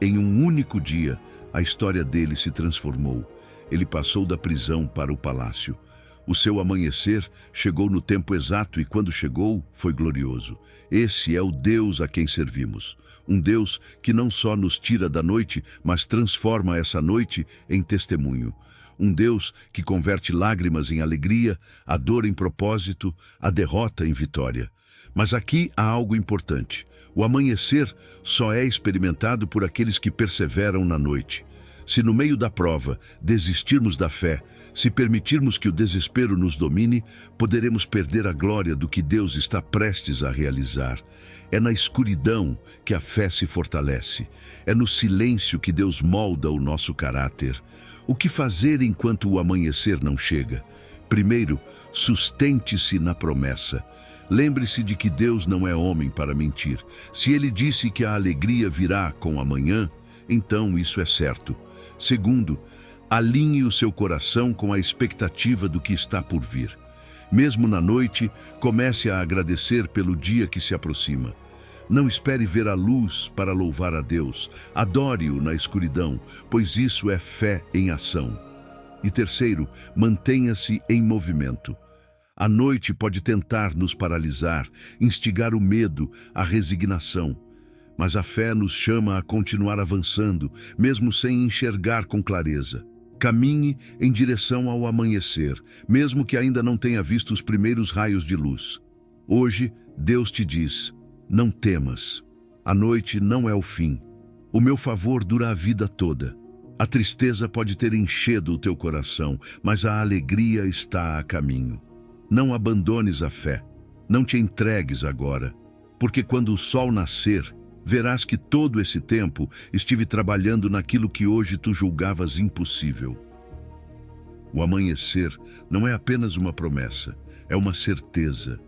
[SPEAKER 1] Em um único dia, a história dele se transformou. Ele passou da prisão para o palácio. O seu amanhecer chegou no tempo exato e quando chegou, foi glorioso. Esse é o Deus a quem servimos. Um Deus que não só nos tira da noite, mas transforma essa noite em testemunho. Um Deus que converte lágrimas em alegria, a dor em propósito, a derrota em vitória. Mas aqui há algo importante. O amanhecer só é experimentado por aqueles que perseveram na noite. Se no meio da prova desistirmos da fé, se permitirmos que o desespero nos domine, poderemos perder a glória do que Deus está prestes a realizar. É na escuridão que a fé se fortalece. É no silêncio que Deus molda o nosso caráter. O que fazer enquanto o amanhecer não chega? Primeiro, sustente-se na promessa. Lembre-se de que Deus não é homem para mentir. Se Ele disse que a alegria virá com a manhã, então isso é certo. Segundo, alinhe o seu coração com a expectativa do que está por vir. Mesmo na noite, comece a agradecer pelo dia que se aproxima. Não espere ver a luz para louvar a Deus. Adore-o na escuridão, pois isso é fé em ação. E terceiro, mantenha-se em movimento. A noite pode tentar nos paralisar, instigar o medo, a resignação. Mas a fé nos chama a continuar avançando, mesmo sem enxergar com clareza. Caminhe em direção ao amanhecer, mesmo que ainda não tenha visto os primeiros raios de luz. Hoje, Deus te diz: não temas. A noite não é o fim. O meu favor dura a vida toda. A tristeza pode ter enchido o teu coração, mas a alegria está a caminho. Não abandones a fé. Não te entregues agora, porque quando o sol nascer, verás que todo esse tempo estive trabalhando naquilo que hoje tu julgavas impossível. O amanhecer não é apenas uma promessa, é uma certeza.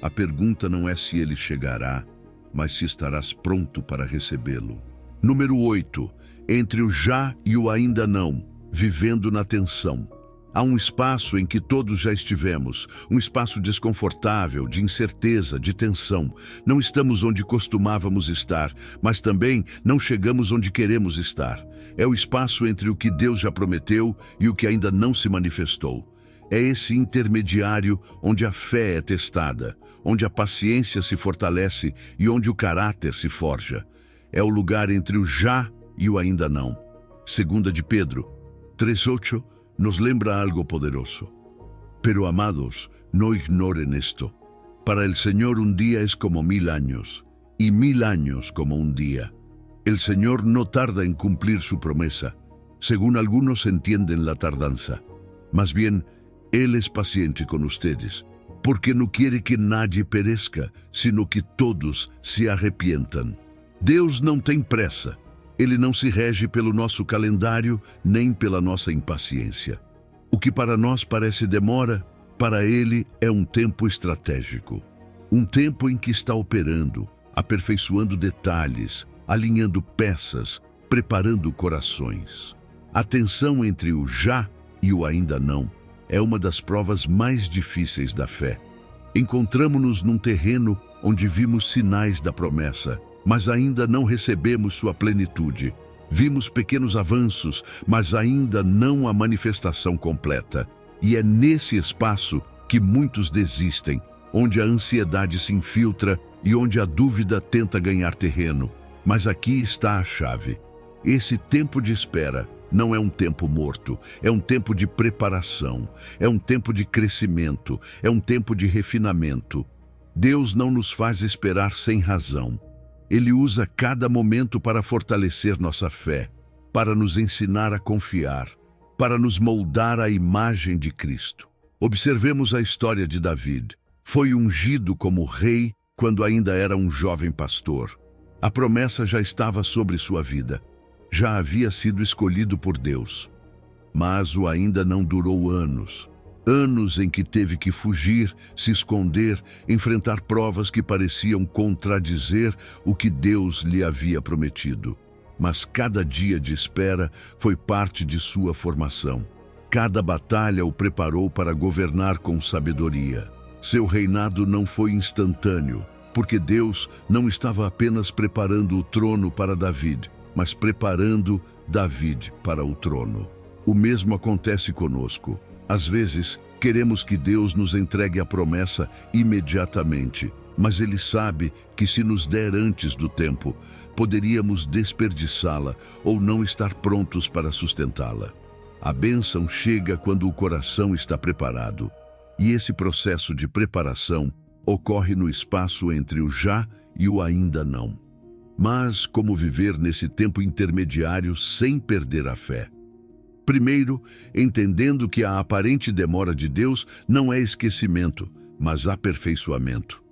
[SPEAKER 1] A pergunta não é se ele chegará, mas se estarás pronto para recebê-lo. Número 8. Entre o já e o ainda não, vivendo na tensão. Há um espaço em que todos já estivemos, um espaço desconfortável, de incerteza, de tensão. Não estamos onde costumávamos estar, mas também não chegamos onde queremos estar. É o espaço entre o que Deus já prometeu e o que ainda não se manifestou. É esse intermediário onde a fé é testada, onde a paciência se fortalece e onde o caráter se forja. É o lugar entre o já e o ainda não. 2 de Pedro 3:8 nos lembra algo poderoso. Pero amados, no ignoren esto. Para el Señor un día es como 1000 años, y 1000 años como un día. El Señor no tarda en cumplir su promesa, según algunos entienden la tardanza. Más bien, Él es paciente con ustedes, porque no quiere que nadie perezca, sino que todos se arrepientam. Deus não tem pressa. Ele não se rege pelo nosso calendário, nem pela nossa impaciência. O que para nós parece demora, para Ele é um tempo estratégico. Um tempo em que está operando, aperfeiçoando detalhes, alinhando peças, preparando corações. A tensão entre o já e o ainda não é uma das provas mais difíceis da fé. Encontramo-nos num terreno onde vimos sinais da promessa, mas ainda não recebemos sua plenitude. Vimos pequenos avanços, mas ainda não a manifestação completa. E é nesse espaço que muitos desistem, onde a ansiedade se infiltra e onde a dúvida tenta ganhar terreno. Mas aqui está a chave. Esse tempo de espera não é um tempo morto, é um tempo de preparação, é um tempo de crescimento, é um tempo de refinamento. Deus não nos faz esperar sem razão. Ele usa cada momento para fortalecer nossa fé, para nos ensinar a confiar, para nos moldar à imagem de Cristo. Observemos a história de David. Foi ungido como rei quando ainda era um jovem pastor. A promessa já estava sobre sua vida. Já havia sido escolhido por Deus. Mas o ainda não durou anos. Anos em que teve que fugir, se esconder, enfrentar provas que pareciam contradizer o que Deus lhe havia prometido. Mas cada dia de espera foi parte de sua formação. Cada batalha o preparou para governar com sabedoria. Seu reinado não foi instantâneo, porque Deus não estava apenas preparando o trono para David, mas preparando David para o trono. O mesmo acontece conosco. Às vezes, queremos que Deus nos entregue a promessa imediatamente, mas Ele sabe que se nos der antes do tempo, poderíamos desperdiçá-la ou não estar prontos para sustentá-la. A bênção chega quando o coração está preparado, e esse processo de preparação ocorre no espaço entre o já e o ainda não. Mas como viver nesse tempo intermediário sem perder a fé? Primeiro, entendendo que a aparente demora de Deus não é esquecimento, mas aperfeiçoamento.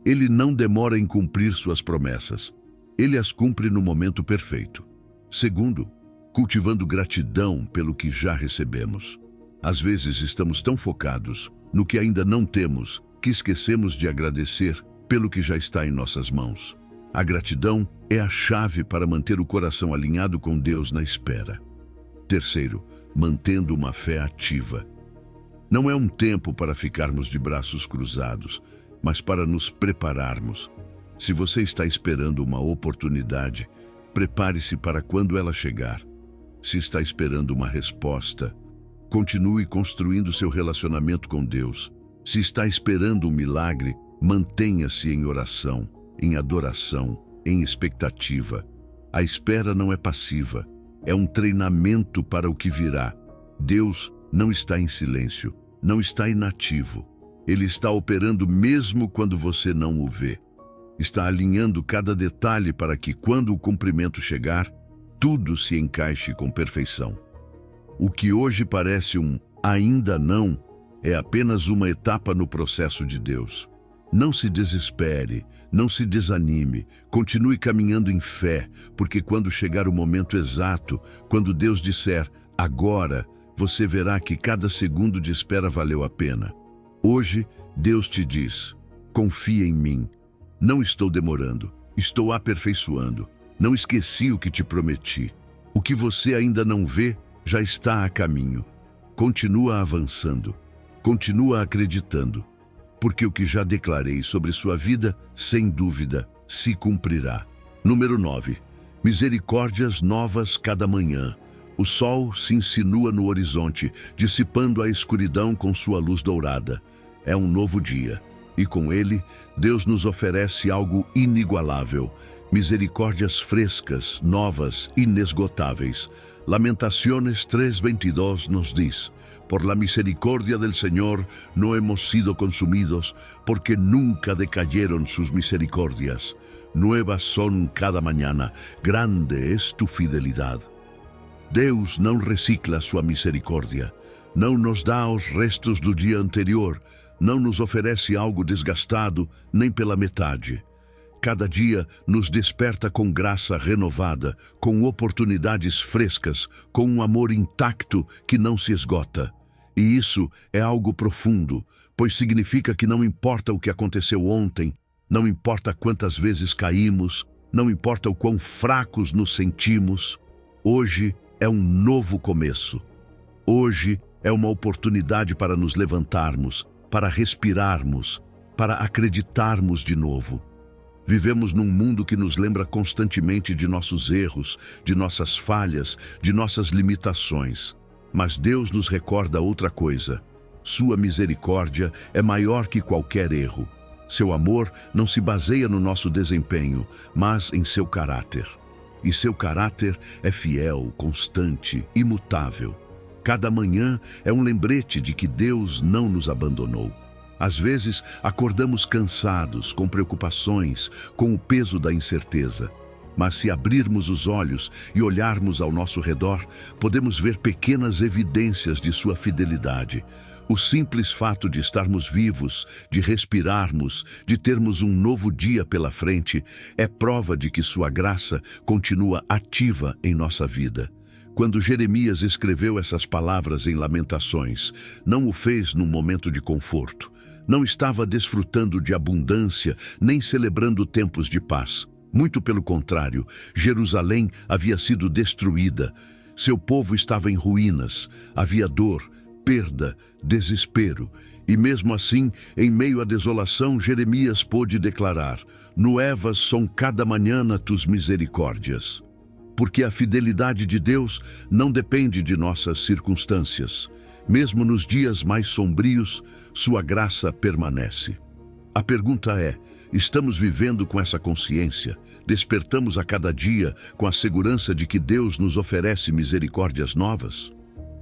[SPEAKER 1] Ele não demora em cumprir suas promessas. Ele as cumpre no momento perfeito. Segundo, cultivando gratidão pelo que já recebemos. Às vezes estamos tão focados no que ainda não temos que esquecemos de agradecer pelo que já está em nossas mãos. A gratidão é a chave para manter o coração alinhado com Deus na espera. Terceiro, mantendo uma fé ativa. Não é um tempo para ficarmos de braços cruzados, mas para nos prepararmos. Se você está esperando uma oportunidade, prepare-se para quando ela chegar. Se está esperando uma resposta, continue construindo seu relacionamento com Deus. Se está esperando um milagre, mantenha-se em oração, em adoração, em expectativa. A espera não é passiva, é um treinamento para o que virá. Deus não está em silêncio, não está inativo. Ele está operando mesmo quando você não o vê. Está alinhando cada detalhe para que, quando o cumprimento chegar, tudo se encaixe com perfeição. O que hoje parece um ainda não é apenas uma etapa no processo de Deus. Não se desespere, não se desanime, continue caminhando em fé, porque quando chegar o momento exato, quando Deus disser, agora, você verá que cada segundo de espera valeu a pena. Hoje, Deus te diz, confia em mim. Não estou demorando, estou aperfeiçoando. Não esqueci o que te prometi. O que você ainda não vê, já está a caminho. Continua avançando, continua acreditando. Porque o que já declarei sobre sua vida, sem dúvida, se cumprirá. Número 9. Misericórdias novas cada manhã. O sol se insinua no horizonte, dissipando a escuridão com sua luz dourada. É um novo dia, e com ele, Deus nos oferece algo inigualável. Misericórdias frescas, novas, inesgotáveis. Lamentaciones 3:22 nos diz: Por la misericordia del Señor no hemos sido consumidos, porque nunca decayeron sus misericordias. Nuevas son cada mañana, grande es tu fidelidad. Deus não recicla sua misericórdia, não nos dá os restos do dia anterior, não nos oferece algo desgastado nem pela metade. Cada dia nos desperta com graça renovada, com oportunidades frescas, com um amor intacto que não se esgota. E isso é algo profundo, pois significa que não importa o que aconteceu ontem, não importa quantas vezes caímos, não importa o quão fracos nos sentimos, hoje é um novo começo. Hoje é uma oportunidade para nos levantarmos, para respirarmos, para acreditarmos de novo. Vivemos num mundo que nos lembra constantemente de nossos erros, de nossas falhas, de nossas limitações. Mas Deus nos recorda outra coisa. Sua misericórdia é maior que qualquer erro. Seu amor não se baseia no nosso desempenho, mas em seu caráter. E seu caráter é fiel, constante, imutável. Cada manhã é um lembrete de que Deus não nos abandonou. Às vezes, acordamos cansados, com preocupações, com o peso da incerteza. Mas se abrirmos os olhos e olharmos ao nosso redor, podemos ver pequenas evidências de sua fidelidade. O simples fato de estarmos vivos, de respirarmos, de termos um novo dia pela frente, é prova de que sua graça continua ativa em nossa vida. Quando Jeremias escreveu essas palavras em Lamentações, não o fez num momento de conforto. Não estava desfrutando de abundância, nem celebrando tempos de paz. Muito pelo contrário, Jerusalém havia sido destruída. Seu povo estava em ruínas, havia dor, perda, desespero. E mesmo assim, em meio à desolação, Jeremias pôde declarar: Nuevas são cada manhã tus misericórdias. Porque a fidelidade de Deus não depende de nossas circunstâncias. Mesmo nos dias mais sombrios, sua graça permanece. A pergunta é: estamos vivendo com essa consciência? Despertamos a cada dia com a segurança de que Deus nos oferece misericórdias novas?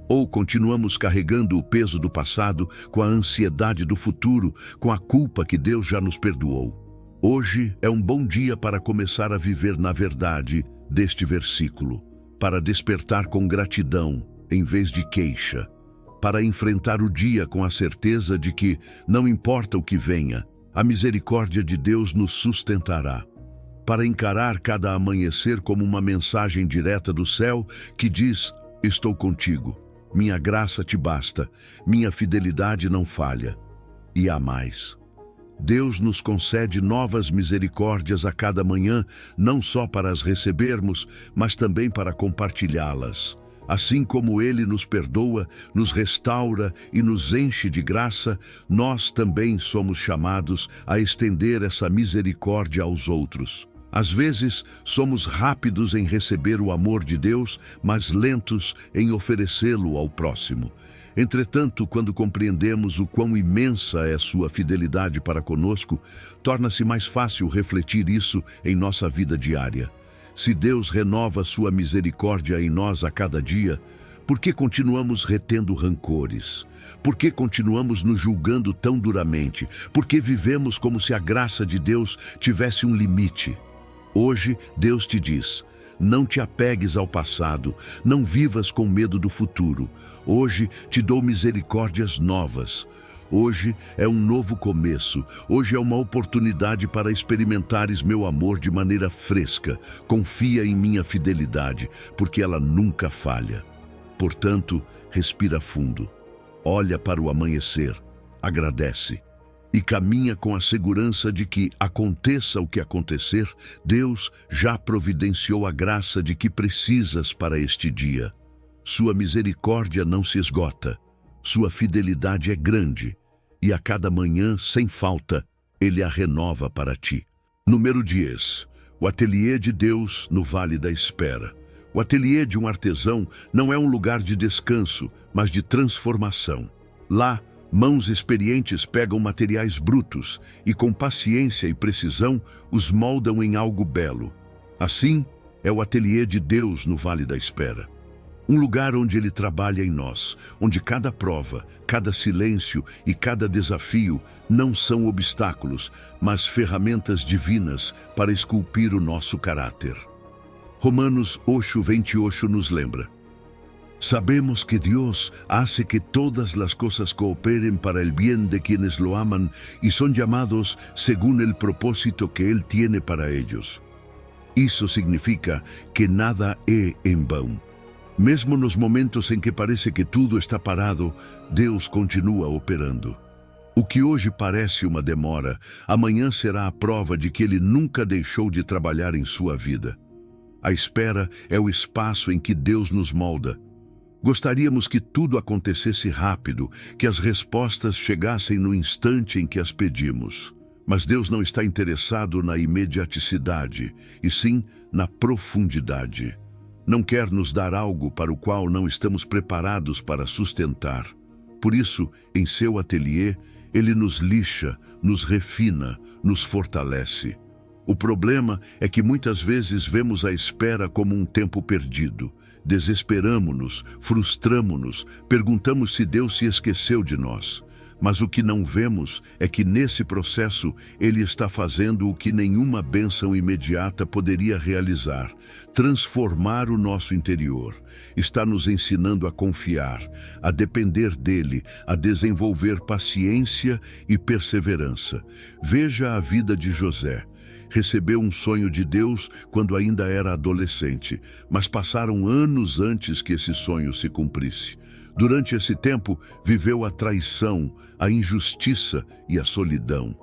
[SPEAKER 1] Ou continuamos carregando o peso do passado, com a ansiedade do futuro, com a culpa que Deus já nos perdoou? Hoje é um bom dia para começar a viver na verdade deste versículo, para despertar com gratidão em vez de queixa, para enfrentar o dia com a certeza de que, não importa o que venha, a misericórdia de Deus nos sustentará, para encarar cada amanhecer como uma mensagem direta do céu que diz: estou contigo, minha graça te basta, minha fidelidade não falha. E há mais. Deus nos concede novas misericórdias a cada manhã, não só para as recebermos, mas também para compartilhá-las. Assim como Ele nos perdoa, nos restaura e nos enche de graça, nós também somos chamados a estender essa misericórdia aos outros. Às vezes, somos rápidos em receber o amor de Deus, mas lentos em oferecê-lo ao próximo. Entretanto, quando compreendemos o quão imensa é sua fidelidade para conosco, torna-se mais fácil refletir isso em nossa vida diária. Se Deus renova sua misericórdia em nós a cada dia, por que continuamos retendo rancores? Por que continuamos nos julgando tão duramente? Por que vivemos como se a graça de Deus tivesse um limite? Hoje, Deus te diz: não te apegues ao passado, não vivas com medo do futuro. Hoje te dou misericórdias novas. Hoje é um novo começo. Hoje é uma oportunidade para experimentares meu amor de maneira fresca. Confia em minha fidelidade, porque ela nunca falha. Portanto, respira fundo. Olha para o amanhecer. Agradece. E caminha com a segurança de que, aconteça o que acontecer, Deus já providenciou a graça de que precisas para este dia. Sua misericórdia não se esgota, sua fidelidade é grande, e a cada manhã, sem falta, Ele a renova para ti. Número 10. O ateliê de Deus no Vale da Espera. O ateliê de um artesão não é um lugar de descanso, mas de transformação. Lá, mãos experientes pegam materiais brutos e, com paciência e precisão, os moldam em algo belo. Assim, é o ateliê de Deus no Vale da Espera. Um lugar onde Ele trabalha em nós, onde cada prova, cada silêncio e cada desafio não são obstáculos, mas ferramentas divinas para esculpir o nosso caráter. Romanos 8:28 nos lembra: Sabemos que Dios hace que todas las cosas cooperen para el bien de quienes lo aman y son llamados según el propósito que Él tiene para ellos. Isso significa que nada é em vão. Mesmo nos momentos em que parece que tudo está parado, Deus continua operando. O que hoje parece uma demora, amanhã será a prova de que Ele nunca deixou de trabalhar em sua vida. A espera é o espaço em que Deus nos molda. Gostaríamos que tudo acontecesse rápido, que as respostas chegassem no instante em que as pedimos. Mas Deus não está interessado na imediaticidade, e sim na profundidade. Não quer nos dar algo para o qual não estamos preparados para sustentar. Por isso, em seu ateliê, Ele nos lixa, nos refina, nos fortalece. O problema é que muitas vezes vemos a espera como um tempo perdido. Desesperamo-nos, frustramo-nos, perguntamos se Deus se esqueceu de nós. Mas o que não vemos é que nesse processo Ele está fazendo o que nenhuma bênção imediata poderia realizar: transformar o nosso interior. Está nos ensinando a confiar, a depender dEle, a desenvolver paciência e perseverança. Veja a vida de José. Recebeu um sonho de Deus quando ainda era adolescente, mas passaram anos antes que esse sonho se cumprisse. Durante esse tempo, viveu a traição, a injustiça e a solidão.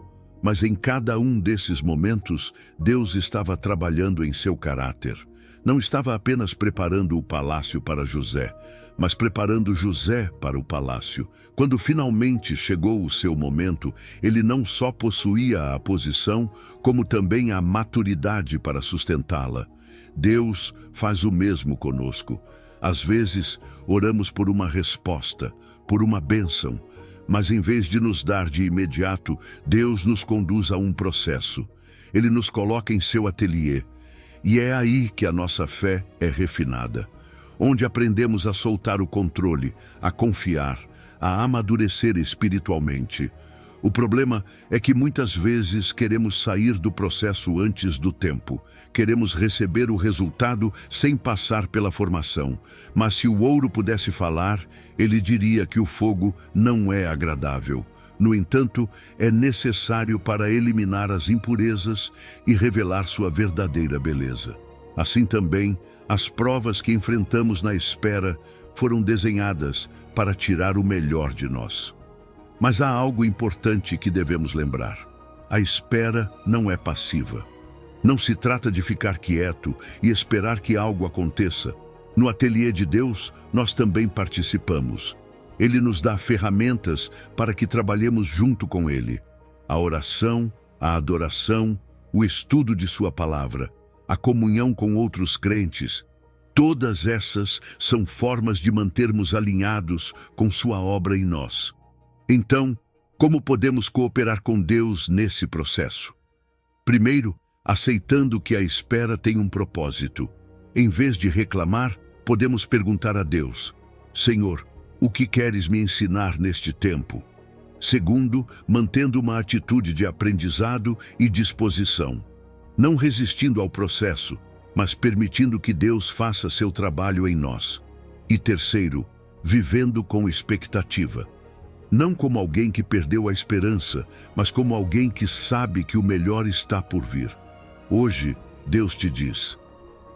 [SPEAKER 1] Mas em cada um desses momentos, Deus estava trabalhando em seu caráter. Não estava apenas preparando o palácio para José, mas preparando José para o palácio. Quando finalmente chegou o seu momento, ele não só possuía a posição, como também a maturidade para sustentá-la. Deus faz o mesmo conosco. Às vezes, oramos por uma resposta, por uma bênção, mas em vez de nos dar de imediato, Deus nos conduz a um processo. Ele nos coloca em seu ateliê. E é aí que a nossa fé é refinada, onde aprendemos a soltar o controle, a confiar, a amadurecer espiritualmente. O problema é que muitas vezes queremos sair do processo antes do tempo. Queremos receber o resultado sem passar pela formação. Mas se o ouro pudesse falar, ele diria que o fogo não é agradável. No entanto, é necessário para eliminar as impurezas e revelar sua verdadeira beleza. Assim também, as provas que enfrentamos na espera foram desenhadas para tirar o melhor de nós. Mas há algo importante que devemos lembrar. A espera não é passiva. Não se trata de ficar quieto e esperar que algo aconteça. No ateliê de Deus, nós também participamos. Ele nos dá ferramentas para que trabalhemos junto com Ele. A oração, a adoração, o estudo de sua palavra, a comunhão com outros crentes. Todas essas são formas de mantermos alinhados com sua obra em nós. Então, como podemos cooperar com Deus nesse processo? Primeiro, aceitando que a espera tem um propósito. Em vez de reclamar, podemos perguntar a Deus: Senhor, o que queres me ensinar neste tempo? Segundo, mantendo uma atitude de aprendizado e disposição. Não resistindo ao processo, mas permitindo que Deus faça seu trabalho em nós. E terceiro, vivendo com expectativa. Não como alguém que perdeu a esperança, mas como alguém que sabe que o melhor está por vir. Hoje, Deus te diz: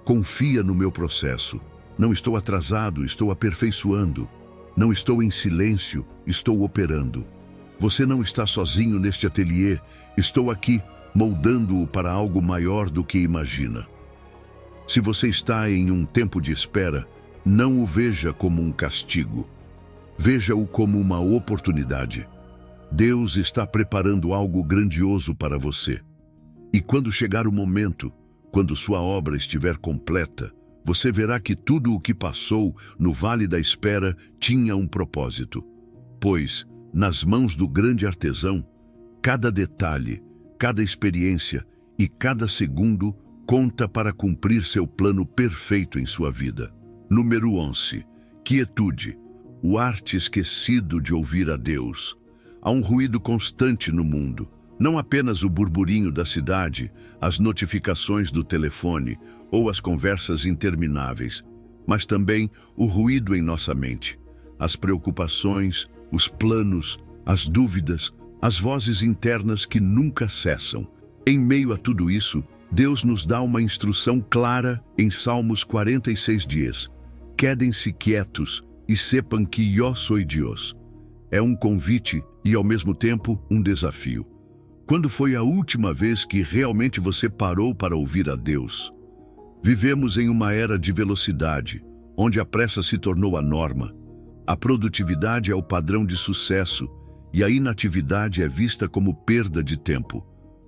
[SPEAKER 1] confia no meu processo. Não estou atrasado, estou aperfeiçoando. Não estou em silêncio, estou operando. Você não está sozinho neste ateliê, estou aqui, moldando-o para algo maior do que imagina. Se você está em um tempo de espera, não o veja como um castigo. Veja-o como uma oportunidade. Deus está preparando algo grandioso para você. E quando chegar o momento, quando sua obra estiver completa, você verá que tudo o que passou no vale da espera tinha um propósito. Pois, nas mãos do grande artesão, cada detalhe, cada experiência e cada segundo conta para cumprir seu plano perfeito em sua vida. Número 11. Quietude. O arte esquecido de ouvir a Deus. Há um ruído constante no mundo. Não apenas o burburinho da cidade, as notificações do telefone ou as conversas intermináveis, mas também o ruído em nossa mente, as preocupações, os planos, as dúvidas, as vozes internas que nunca cessam. Em meio a tudo isso, Deus nos dá uma instrução clara em Salmos 46:10. Quedem-se quietos e sepam que eu sou Deus. É um convite e, ao mesmo tempo, um desafio. Quando foi a última vez que realmente você parou para ouvir a Deus? Vivemos em uma era de velocidade, onde a pressa se tornou a norma. A produtividade é o padrão de sucesso e a inatividade é vista como perda de tempo.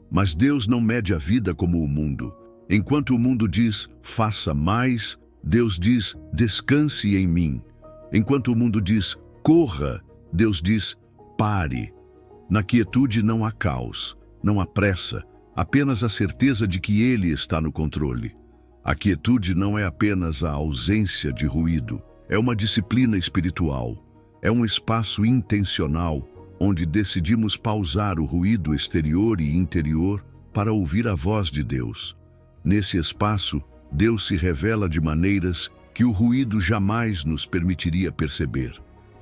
[SPEAKER 1] Mas Deus não mede a vida como o mundo. Enquanto o mundo diz, faça mais, Deus diz, descanse em mim. Enquanto o mundo diz, corra, Deus diz, pare. Na quietude não há caos, não há pressa, apenas a certeza de que Ele está no controle. A quietude não é apenas a ausência de ruído, é uma disciplina espiritual, é um espaço intencional onde decidimos pausar o ruído exterior e interior para ouvir a voz de Deus. Nesse espaço, Deus se revela de maneiras que o ruído jamais nos permitiria perceber.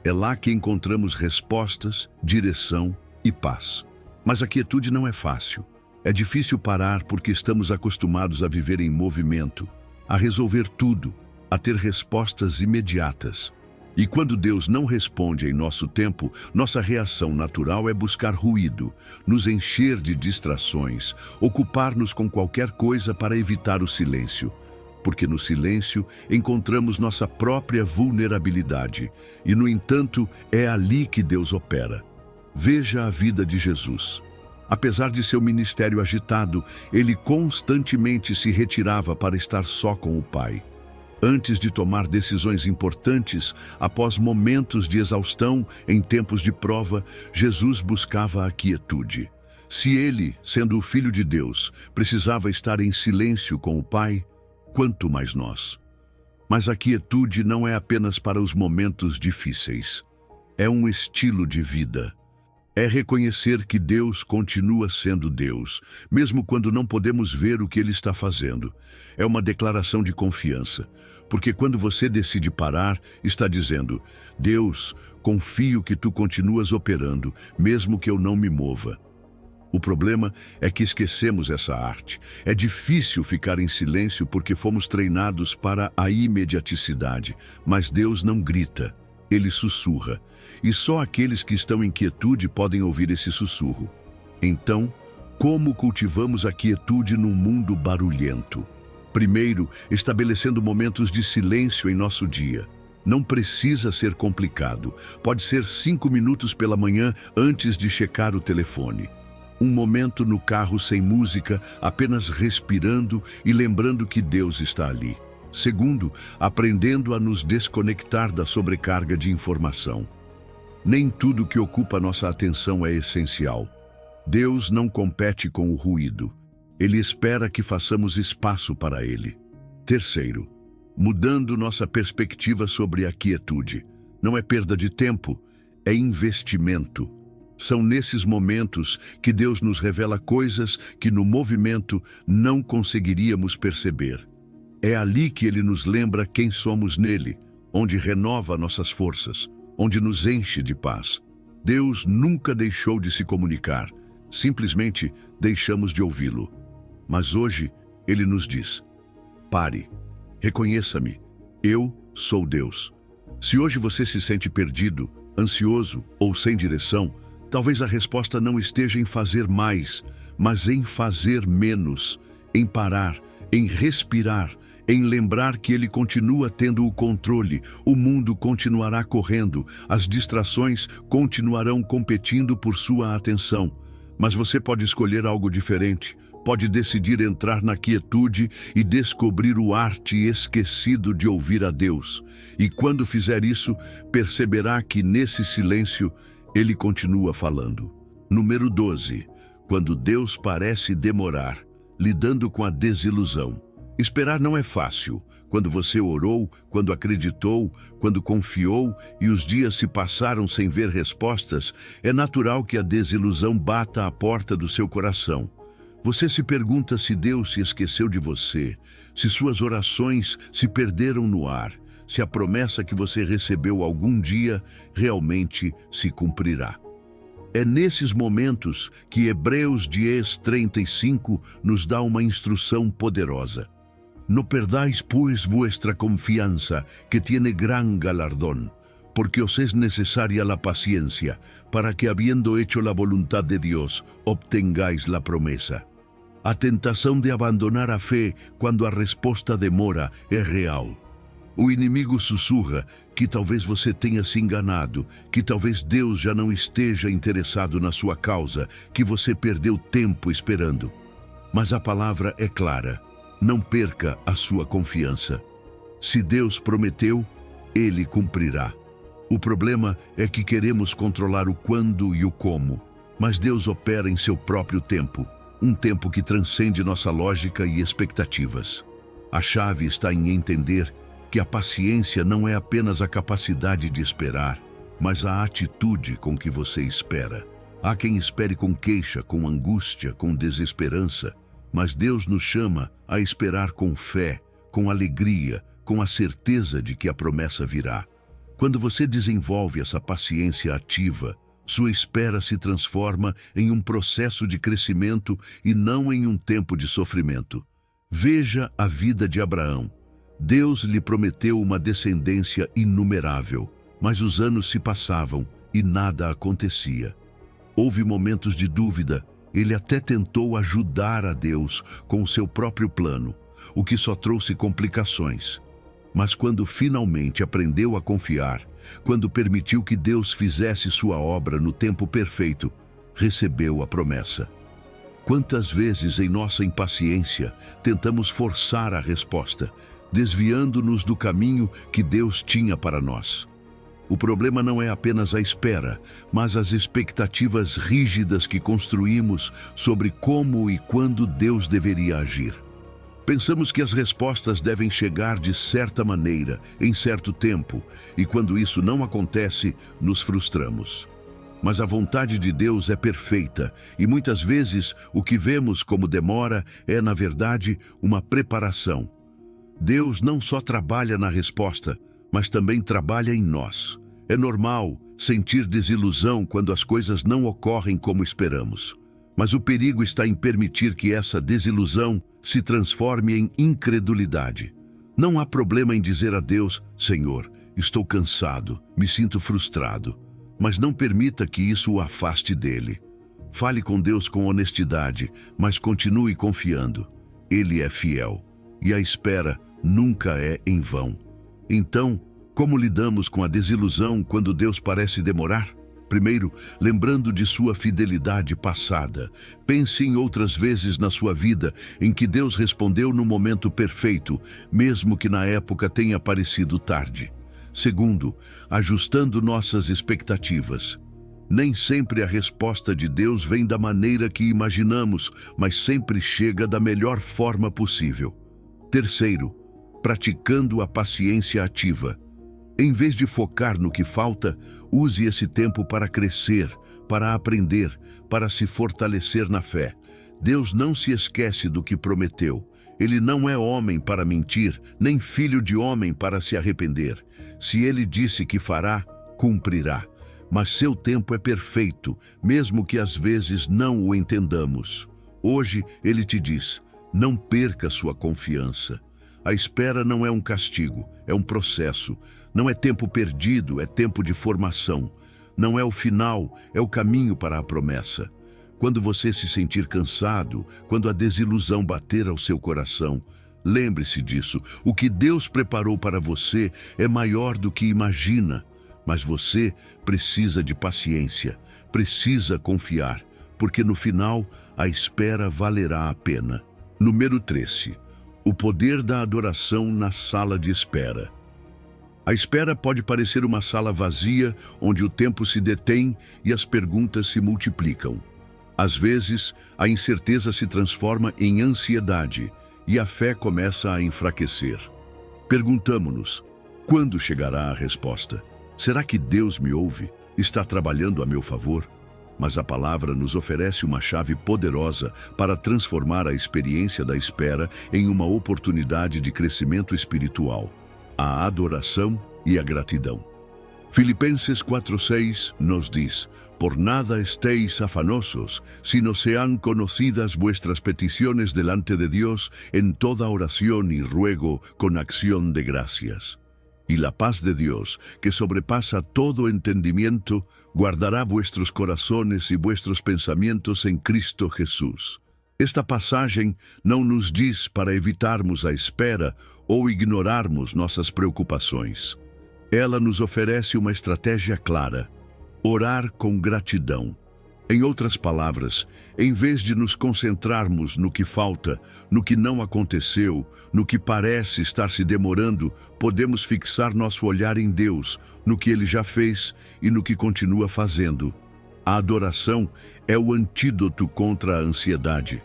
[SPEAKER 1] É lá que encontramos respostas, direção e paz. Mas a quietude não é fácil. É difícil parar porque estamos acostumados a viver em movimento, a resolver tudo, a ter respostas imediatas. E quando Deus não responde em nosso tempo, nossa reação natural é buscar ruído, nos encher de distrações, ocupar-nos com qualquer coisa para evitar o silêncio. Porque no silêncio encontramos nossa própria vulnerabilidade e, no entanto, é ali que Deus opera. Veja a vida de Jesus. Apesar de seu ministério agitado, ele constantemente se retirava para estar só com o Pai. Antes de tomar decisões importantes, após momentos de exaustão, em tempos de prova, Jesus buscava a quietude. Se ele, sendo o Filho de Deus, precisava estar em silêncio com o Pai, quanto mais nós. Mas a quietude não é apenas para os momentos difíceis. É um estilo de vida. É reconhecer que Deus continua sendo Deus, mesmo quando não podemos ver o que Ele está fazendo. É uma declaração de confiança, porque quando você decide parar, está dizendo, Deus, confio que Tu continuas operando, mesmo que eu não me mova. O problema é que esquecemos essa arte. É difícil ficar em silêncio porque fomos treinados para a imediaticidade, mas Deus não grita. Ele sussurra, e só aqueles que estão em quietude podem ouvir esse sussurro. Então, como cultivamos a quietude num mundo barulhento? Primeiro, estabelecendo momentos de silêncio em nosso dia. Não precisa ser complicado. Pode ser 5 minutos pela manhã antes de checar o telefone. Um momento no carro sem música, apenas respirando e lembrando que Deus está ali. Segundo, aprendendo a nos desconectar da sobrecarga de informação. Nem tudo que ocupa nossa atenção é essencial. Deus não compete com o ruído. Ele espera que façamos espaço para Ele. Terceiro, mudando nossa perspectiva sobre a quietude. Não é perda de tempo, é investimento. São nesses momentos que Deus nos revela coisas que no movimento não conseguiríamos perceber. É ali que Ele nos lembra quem somos nele, onde renova nossas forças, onde nos enche de paz. Deus nunca deixou de se comunicar, simplesmente deixamos de ouvi-lo. Mas hoje Ele nos diz, pare, reconheça-me, eu sou Deus. Se hoje você se sente perdido, ansioso ou sem direção, talvez a resposta não esteja em fazer mais, mas em fazer menos, em parar, em respirar, em lembrar que Ele continua tendo o controle, o mundo continuará correndo, as distrações continuarão competindo por sua atenção. Mas você pode escolher algo diferente, pode decidir entrar na quietude e descobrir o arte esquecido de ouvir a Deus. E quando fizer isso, perceberá que nesse silêncio, Ele continua falando. Número 12. Quando Deus parece demorar, lidando com a desilusão. Esperar não é fácil. Quando você orou, quando acreditou, quando confiou e os dias se passaram sem ver respostas, é natural que a desilusão bata à porta do seu coração. Você se pergunta se Deus se esqueceu de você, se suas orações se perderam no ar, se a promessa que você recebeu algum dia realmente se cumprirá. É nesses momentos que Hebreus 10:35 nos dá uma instrução poderosa. No perdais, pues, vuestra confianza, que tiene gran galardón, porque os es necesaria la paciencia, para que, habiendo hecho la voluntad de Dios, obtengáis la promesa. A tentação de abandonar a fé quando a resposta demora é real. O inimigo sussurra que talvez você tenha se enganado, que talvez Deus já não esteja interessado na sua causa, que você perdeu tempo esperando. Mas a palavra é clara: não perca a sua confiança. Se Deus prometeu, Ele cumprirá. O problema é que queremos controlar o quando e o como, mas Deus opera em seu próprio tempo, um tempo que transcende nossa lógica e expectativas. A chave está em entender que a paciência não é apenas a capacidade de esperar, mas a atitude com que você espera. Há quem espere com queixa, com angústia, com desesperança, mas Deus nos chama a esperar com fé, com alegria, com a certeza de que a promessa virá. Quando você desenvolve essa paciência ativa, sua espera se transforma em um processo de crescimento e não em um tempo de sofrimento. Veja a vida de Abraão. Deus lhe prometeu uma descendência inumerável, mas os anos se passavam e nada acontecia. Houve momentos de dúvida, ele até tentou ajudar a Deus com o seu próprio plano, o que só trouxe complicações. Mas quando finalmente aprendeu a confiar, quando permitiu que Deus fizesse sua obra no tempo perfeito, recebeu a promessa. Quantas vezes em nossa impaciência tentamos forçar a resposta, desviando-nos do caminho que Deus tinha para nós? O problema não é apenas a espera, mas as expectativas rígidas que construímos sobre como e quando Deus deveria agir. Pensamos que as respostas devem chegar de certa maneira, em certo tempo, e quando isso não acontece, nos frustramos. Mas a vontade de Deus é perfeita, e muitas vezes o que vemos como demora é, na verdade, uma preparação. Deus não só trabalha na resposta, mas também trabalha em nós. É normal sentir desilusão quando as coisas não ocorrem como esperamos. Mas o perigo está em permitir que essa desilusão se transforme em incredulidade. Não há problema em dizer a Deus: Senhor, estou cansado, me sinto frustrado. Mas não permita que isso o afaste dele. Fale com Deus com honestidade, mas continue confiando. Ele é fiel, e a espera nunca é em vão. Então, como lidamos com a desilusão quando Deus parece demorar? Primeiro, lembrando de sua fidelidade passada. Pense em outras vezes na sua vida em que Deus respondeu no momento perfeito, mesmo que na época tenha parecido tarde. Segundo, ajustando nossas expectativas. Nem sempre a resposta de Deus vem da maneira que imaginamos, mas sempre chega da melhor forma possível. Terceiro, praticando a paciência ativa. Em vez de focar no que falta, use esse tempo para crescer, para aprender, para se fortalecer na fé. Deus não se esquece do que prometeu. Ele não é homem para mentir, nem filho de homem para se arrepender. Se ele disse que fará, cumprirá. Mas seu tempo é perfeito, mesmo que às vezes não o entendamos. Hoje ele te diz: não perca sua confiança. A espera não é um castigo, é um processo. Não é tempo perdido, é tempo de formação. Não é o final, é o caminho para a promessa. Quando você se sentir cansado, quando a desilusão bater ao seu coração, lembre-se disso. O que Deus preparou para você é maior do que imagina. Mas você precisa de paciência, precisa confiar, porque no final a espera valerá a pena. Número 13. O poder da adoração na sala de espera. A espera pode parecer uma sala vazia, onde o tempo se detém e as perguntas se multiplicam. Às vezes, a incerteza se transforma em ansiedade e a fé começa a enfraquecer. Perguntamo-nos: quando chegará a resposta? Será que Deus me ouve? Está trabalhando a meu favor? Mas a palavra nos oferece uma chave poderosa para transformar a experiência da espera em uma oportunidade de crescimento espiritual. a adoração e a gratidão. Filipenses 4:6 nos diz: Por nada estéis afanosos, sino sean conocidas vuestras peticiones delante de Dios en toda oración y ruego con acción de gracias. Y la paz de Dios, que sobrepasa todo entendimiento, guardará vuestros corazones y vuestros pensamientos en Cristo Jesús. Esta passagem não nos diz para evitarmos a espera ou ignorarmos nossas preocupações. Ela nos oferece uma estratégia clara: orar com gratidão. Em outras palavras, em vez de nos concentrarmos no que falta, no que não aconteceu, no que parece estar se demorando, podemos fixar nosso olhar em Deus, no que Ele já fez e no que continua fazendo. A adoração é o antídoto contra a ansiedade.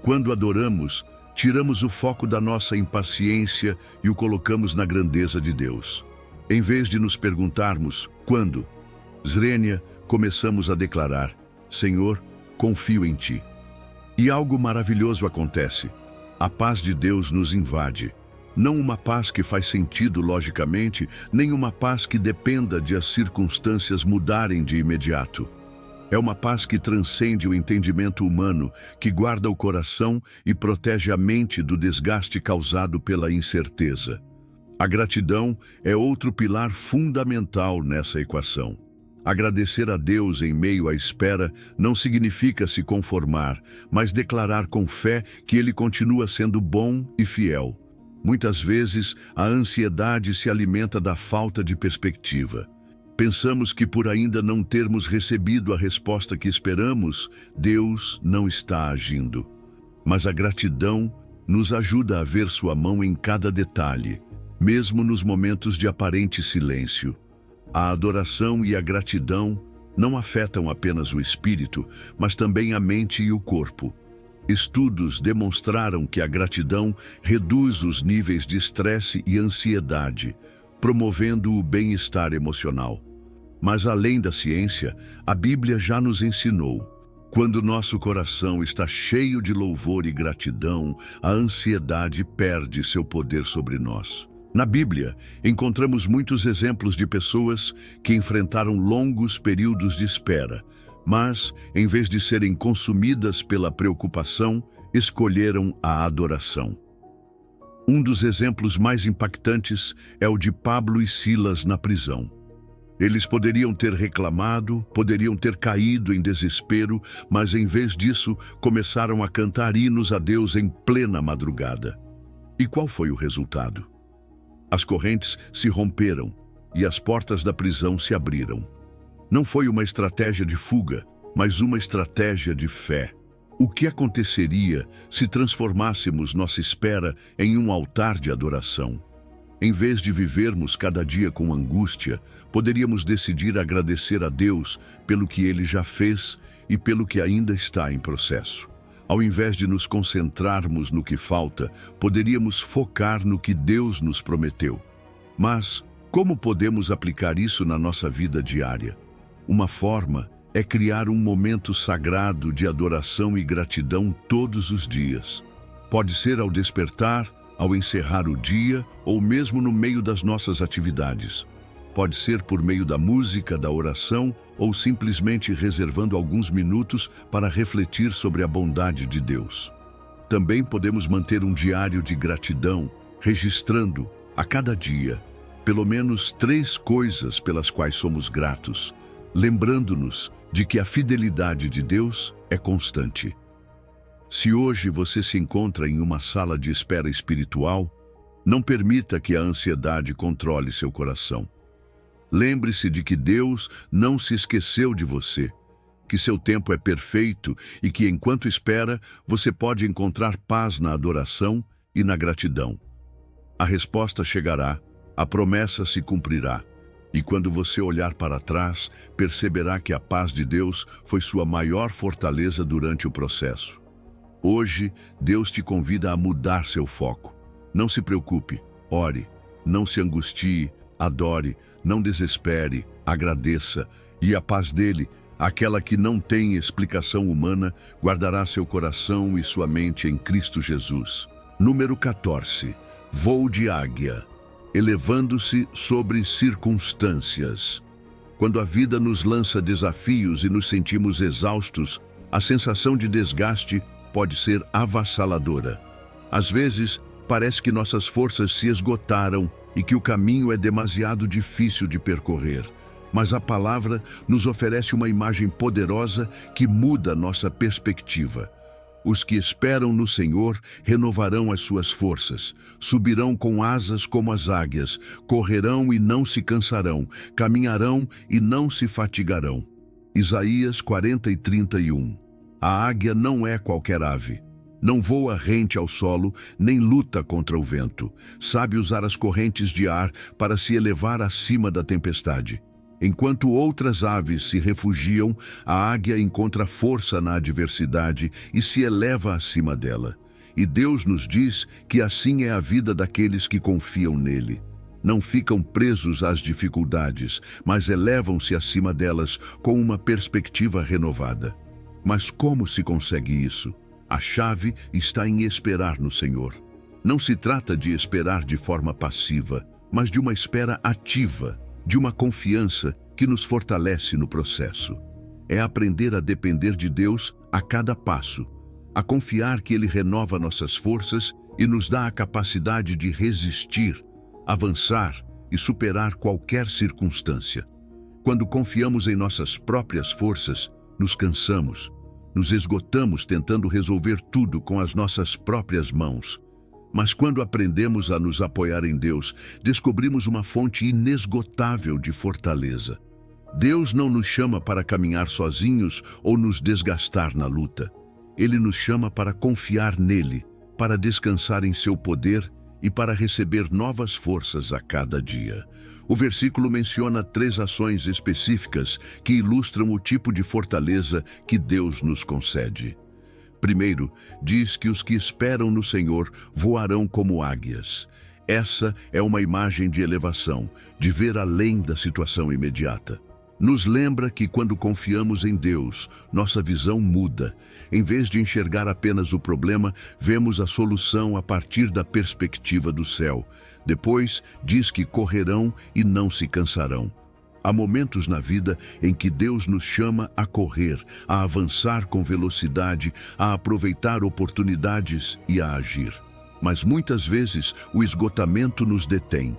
[SPEAKER 1] Quando adoramos, tiramos o foco da nossa impaciência e o colocamos na grandeza de Deus. Em vez de nos perguntarmos quando, Zrenia, começamos a declarar: Senhor, confio em Ti. E algo maravilhoso acontece. A paz de Deus nos invade. Não uma paz que faz sentido logicamente, nem uma paz que dependa de as circunstâncias mudarem de imediato. É uma paz que transcende o entendimento humano, que guarda o coração e protege a mente do desgaste causado pela incerteza. A gratidão é outro pilar fundamental nessa equação. Agradecer a Deus em meio à espera não significa se conformar, mas declarar com fé que Ele continua sendo bom e fiel. Muitas vezes, a ansiedade se alimenta da falta de perspectiva. Pensamos que por ainda não termos recebido a resposta que esperamos, Deus não está agindo. Mas a gratidão nos ajuda a ver sua mão em cada detalhe, mesmo nos momentos de aparente silêncio. A adoração e a gratidão não afetam apenas o espírito, mas também a mente e o corpo. Estudos demonstraram que a gratidão reduz os níveis de estresse e ansiedade, promovendo o bem-estar emocional. Mas além da ciência, a Bíblia já nos ensinou: quando nosso coração está cheio de louvor e gratidão, a ansiedade perde seu poder sobre nós. Na Bíblia, encontramos muitos exemplos de pessoas que enfrentaram longos períodos de espera, mas, em vez de serem consumidas pela preocupação, escolheram a adoração. Um dos exemplos mais impactantes é o de Pablo e Silas na prisão. Eles poderiam ter reclamado, poderiam ter caído em desespero, mas em vez disso, começaram a cantar hinos a Deus em plena madrugada. E qual foi o resultado? As correntes se romperam e as portas da prisão se abriram. Não foi uma estratégia de fuga, mas uma estratégia de fé. O que aconteceria se transformássemos nossa espera em um altar de adoração? Em vez de vivermos cada dia com angústia, poderíamos decidir agradecer a Deus pelo que Ele já fez e pelo que ainda está em processo. Ao invés de nos concentrarmos no que falta, poderíamos focar no que Deus nos prometeu. Mas, como podemos aplicar isso na nossa vida diária? Uma forma é criar um momento sagrado de adoração e gratidão todos os dias. Pode ser ao despertar, ao encerrar o dia ou mesmo no meio das nossas atividades. Pode ser por meio da música, da oração ou simplesmente reservando alguns minutos para refletir sobre a bondade de Deus. Também podemos manter um diário de gratidão, registrando, a cada dia, pelo menos 3 coisas pelas quais somos gratos, lembrando-nos de que a fidelidade de Deus é constante. Se hoje você se encontra em uma sala de espera espiritual, não permita que a ansiedade controle seu coração. Lembre-se de que Deus não se esqueceu de você, que seu tempo é perfeito e que, enquanto espera, você pode encontrar paz na adoração e na gratidão. A resposta chegará, a promessa se cumprirá, e quando você olhar para trás, perceberá que a paz de Deus foi sua maior fortaleza durante o processo. Hoje, Deus te convida a mudar seu foco. Não se preocupe, ore, não se angustie, adore, não desespere, agradeça, e a paz dele, aquela que não tem explicação humana, guardará seu coração e sua mente em Cristo Jesus. Número 14. Voo de águia. elevando-se sobre circunstâncias. Quando a vida nos lança desafios e nos sentimos exaustos, a sensação de desgaste pode ser avassaladora. Às vezes, parece que nossas forças se esgotaram e que o caminho é demasiado difícil de percorrer. Mas a palavra nos oferece uma imagem poderosa que muda nossa perspectiva. Os que esperam no Senhor renovarão as suas forças, subirão com asas como as águias, correrão e não se cansarão, caminharão e não se fatigarão. Isaías 40:31. A águia não é qualquer ave. Não voa rente ao solo, nem luta contra o vento. Sabe usar as correntes de ar para se elevar acima da tempestade. Enquanto outras aves se refugiam, a águia encontra força na adversidade e se eleva acima dela. E Deus nos diz que assim é a vida daqueles que confiam nele. Não ficam presos às dificuldades, mas elevam-se acima delas com uma perspectiva renovada. Mas como se consegue isso? A chave está em esperar no Senhor. Não se trata de esperar de forma passiva, mas de uma espera ativa, de uma confiança que nos fortalece no processo. É aprender a depender de Deus a cada passo, a confiar que Ele renova nossas forças e nos dá a capacidade de resistir, avançar e superar qualquer circunstância. Quando confiamos em nossas próprias forças, nos cansamos, nos esgotamos tentando resolver tudo com as nossas próprias mãos. Mas quando aprendemos a nos apoiar em Deus, descobrimos uma fonte inesgotável de fortaleza. Deus não nos chama para caminhar sozinhos ou nos desgastar na luta. Ele nos chama para confiar nele, para descansar em seu poder e para receber novas forças a cada dia. O versículo menciona 3 ações específicas que ilustram o tipo de fortaleza que Deus nos concede. Primeiro, diz que os que esperam no Senhor voarão como águias. Essa é uma imagem de elevação, de ver além da situação imediata. Nos lembra que quando confiamos em Deus, nossa visão muda. Em vez de enxergar apenas o problema, vemos a solução a partir da perspectiva do céu. Depois, diz que correrão e não se cansarão. Há momentos na vida em que Deus nos chama a correr, a avançar com velocidade, a aproveitar oportunidades e a agir. Mas muitas vezes o esgotamento nos detém.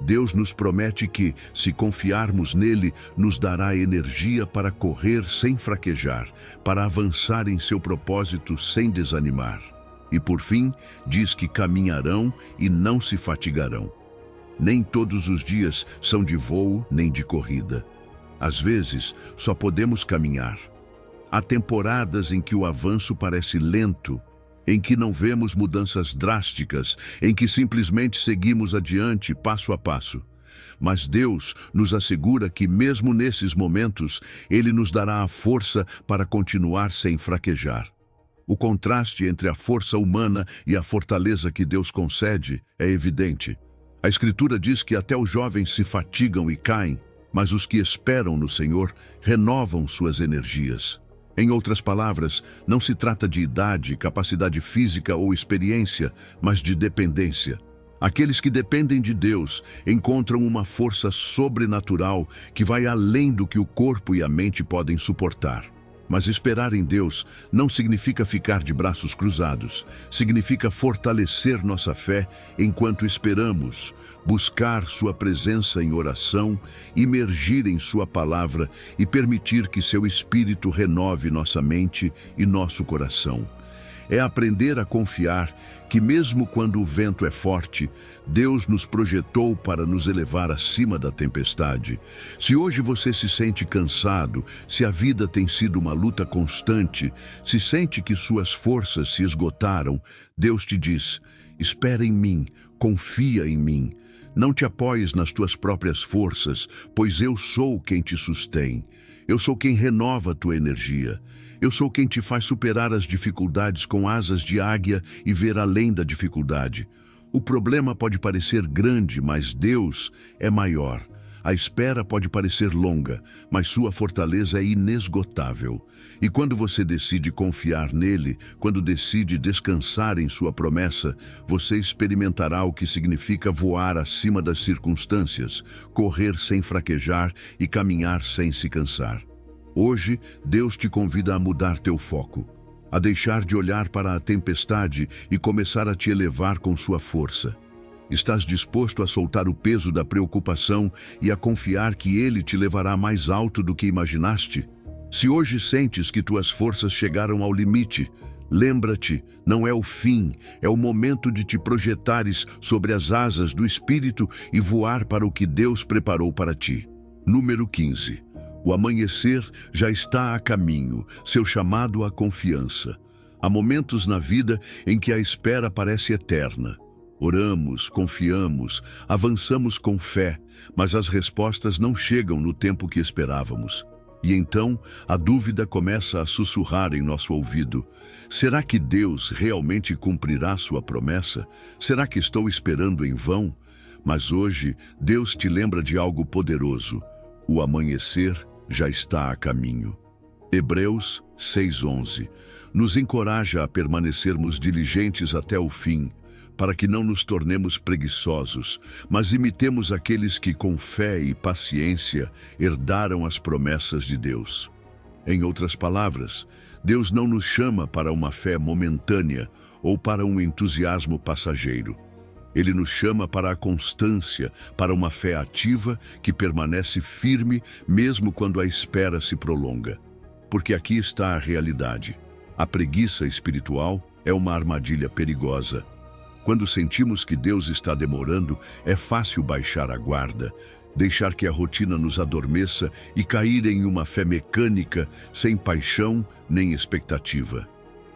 [SPEAKER 1] Deus nos promete que, se confiarmos nele, nos dará energia para correr sem fraquejar, para avançar em seu propósito sem desanimar. E por fim, diz que caminharão e não se fatigarão. Nem todos os dias são de voo nem de corrida. Às vezes, só podemos caminhar. Há temporadas em que o avanço parece lento, em que não vemos mudanças drásticas, em que simplesmente seguimos adiante passo a passo. Mas Deus nos assegura que mesmo nesses momentos, Ele nos dará a força para continuar sem fraquejar. O contraste entre a força humana e a fortaleza que Deus concede é evidente. A Escritura diz que até os jovens se fatigam e caem, mas os que esperam no Senhor renovam suas energias. Em outras palavras, não se trata de idade, capacidade física ou experiência, mas de dependência. Aqueles que dependem de Deus encontram uma força sobrenatural que vai além do que o corpo e a mente podem suportar. Mas esperar em Deus não significa ficar de braços cruzados. Significa fortalecer nossa fé enquanto esperamos, buscar sua presença em oração, imergir em sua palavra e permitir que seu Espírito renove nossa mente e nosso coração. É aprender a confiar que mesmo quando o vento é forte, Deus nos projetou para nos elevar acima da tempestade. Se hoje você se sente cansado, se a vida tem sido uma luta constante, se sente que suas forças se esgotaram, Deus te diz: espera em mim, confia em mim. Não te apoies nas tuas próprias forças, pois eu sou quem te sustém. Eu sou quem renova a tua energia. Eu sou quem te faz superar as dificuldades com asas de águia e ver além da dificuldade. O problema pode parecer grande, mas Deus é maior. A espera pode parecer longa, mas sua fortaleza é inesgotável. E quando você decide confiar nele, quando decide descansar em sua promessa, você experimentará o que significa voar acima das circunstâncias, correr sem fraquejar e caminhar sem se cansar. Hoje, Deus te convida a mudar teu foco, a deixar de olhar para a tempestade e começar a te elevar com sua força. Estás disposto a soltar o peso da preocupação e a confiar que Ele te levará mais alto do que imaginaste? Se hoje sentes que tuas forças chegaram ao limite, lembra-te, não é o fim, é o momento de te projetares sobre as asas do Espírito e voar para o que Deus preparou para ti. Número 15. O amanhecer já está a caminho, seu chamado à confiança. Há momentos na vida em que a espera parece eterna. Oramos, confiamos, avançamos com fé, mas as respostas não chegam no tempo que esperávamos. E então, a dúvida começa a sussurrar em nosso ouvido. Será que Deus realmente cumprirá sua promessa? Será que estou esperando em vão? Mas hoje, Deus te lembra de algo poderoso. O amanhecer já está a caminho. Hebreus 6:11 nos encoraja a permanecermos diligentes até o fim, para que não nos tornemos preguiçosos, mas imitemos aqueles que com fé e paciência herdaram as promessas de Deus. Em outras palavras, Deus não nos chama para uma fé momentânea ou para um entusiasmo passageiro. Ele nos chama para a constância, para uma fé ativa que permanece firme mesmo quando a espera se prolonga. Porque aqui está a realidade. A preguiça espiritual é uma armadilha perigosa. Quando sentimos que Deus está demorando, é fácil baixar a guarda, deixar que a rotina nos adormeça e cair em uma fé mecânica, sem paixão nem expectativa.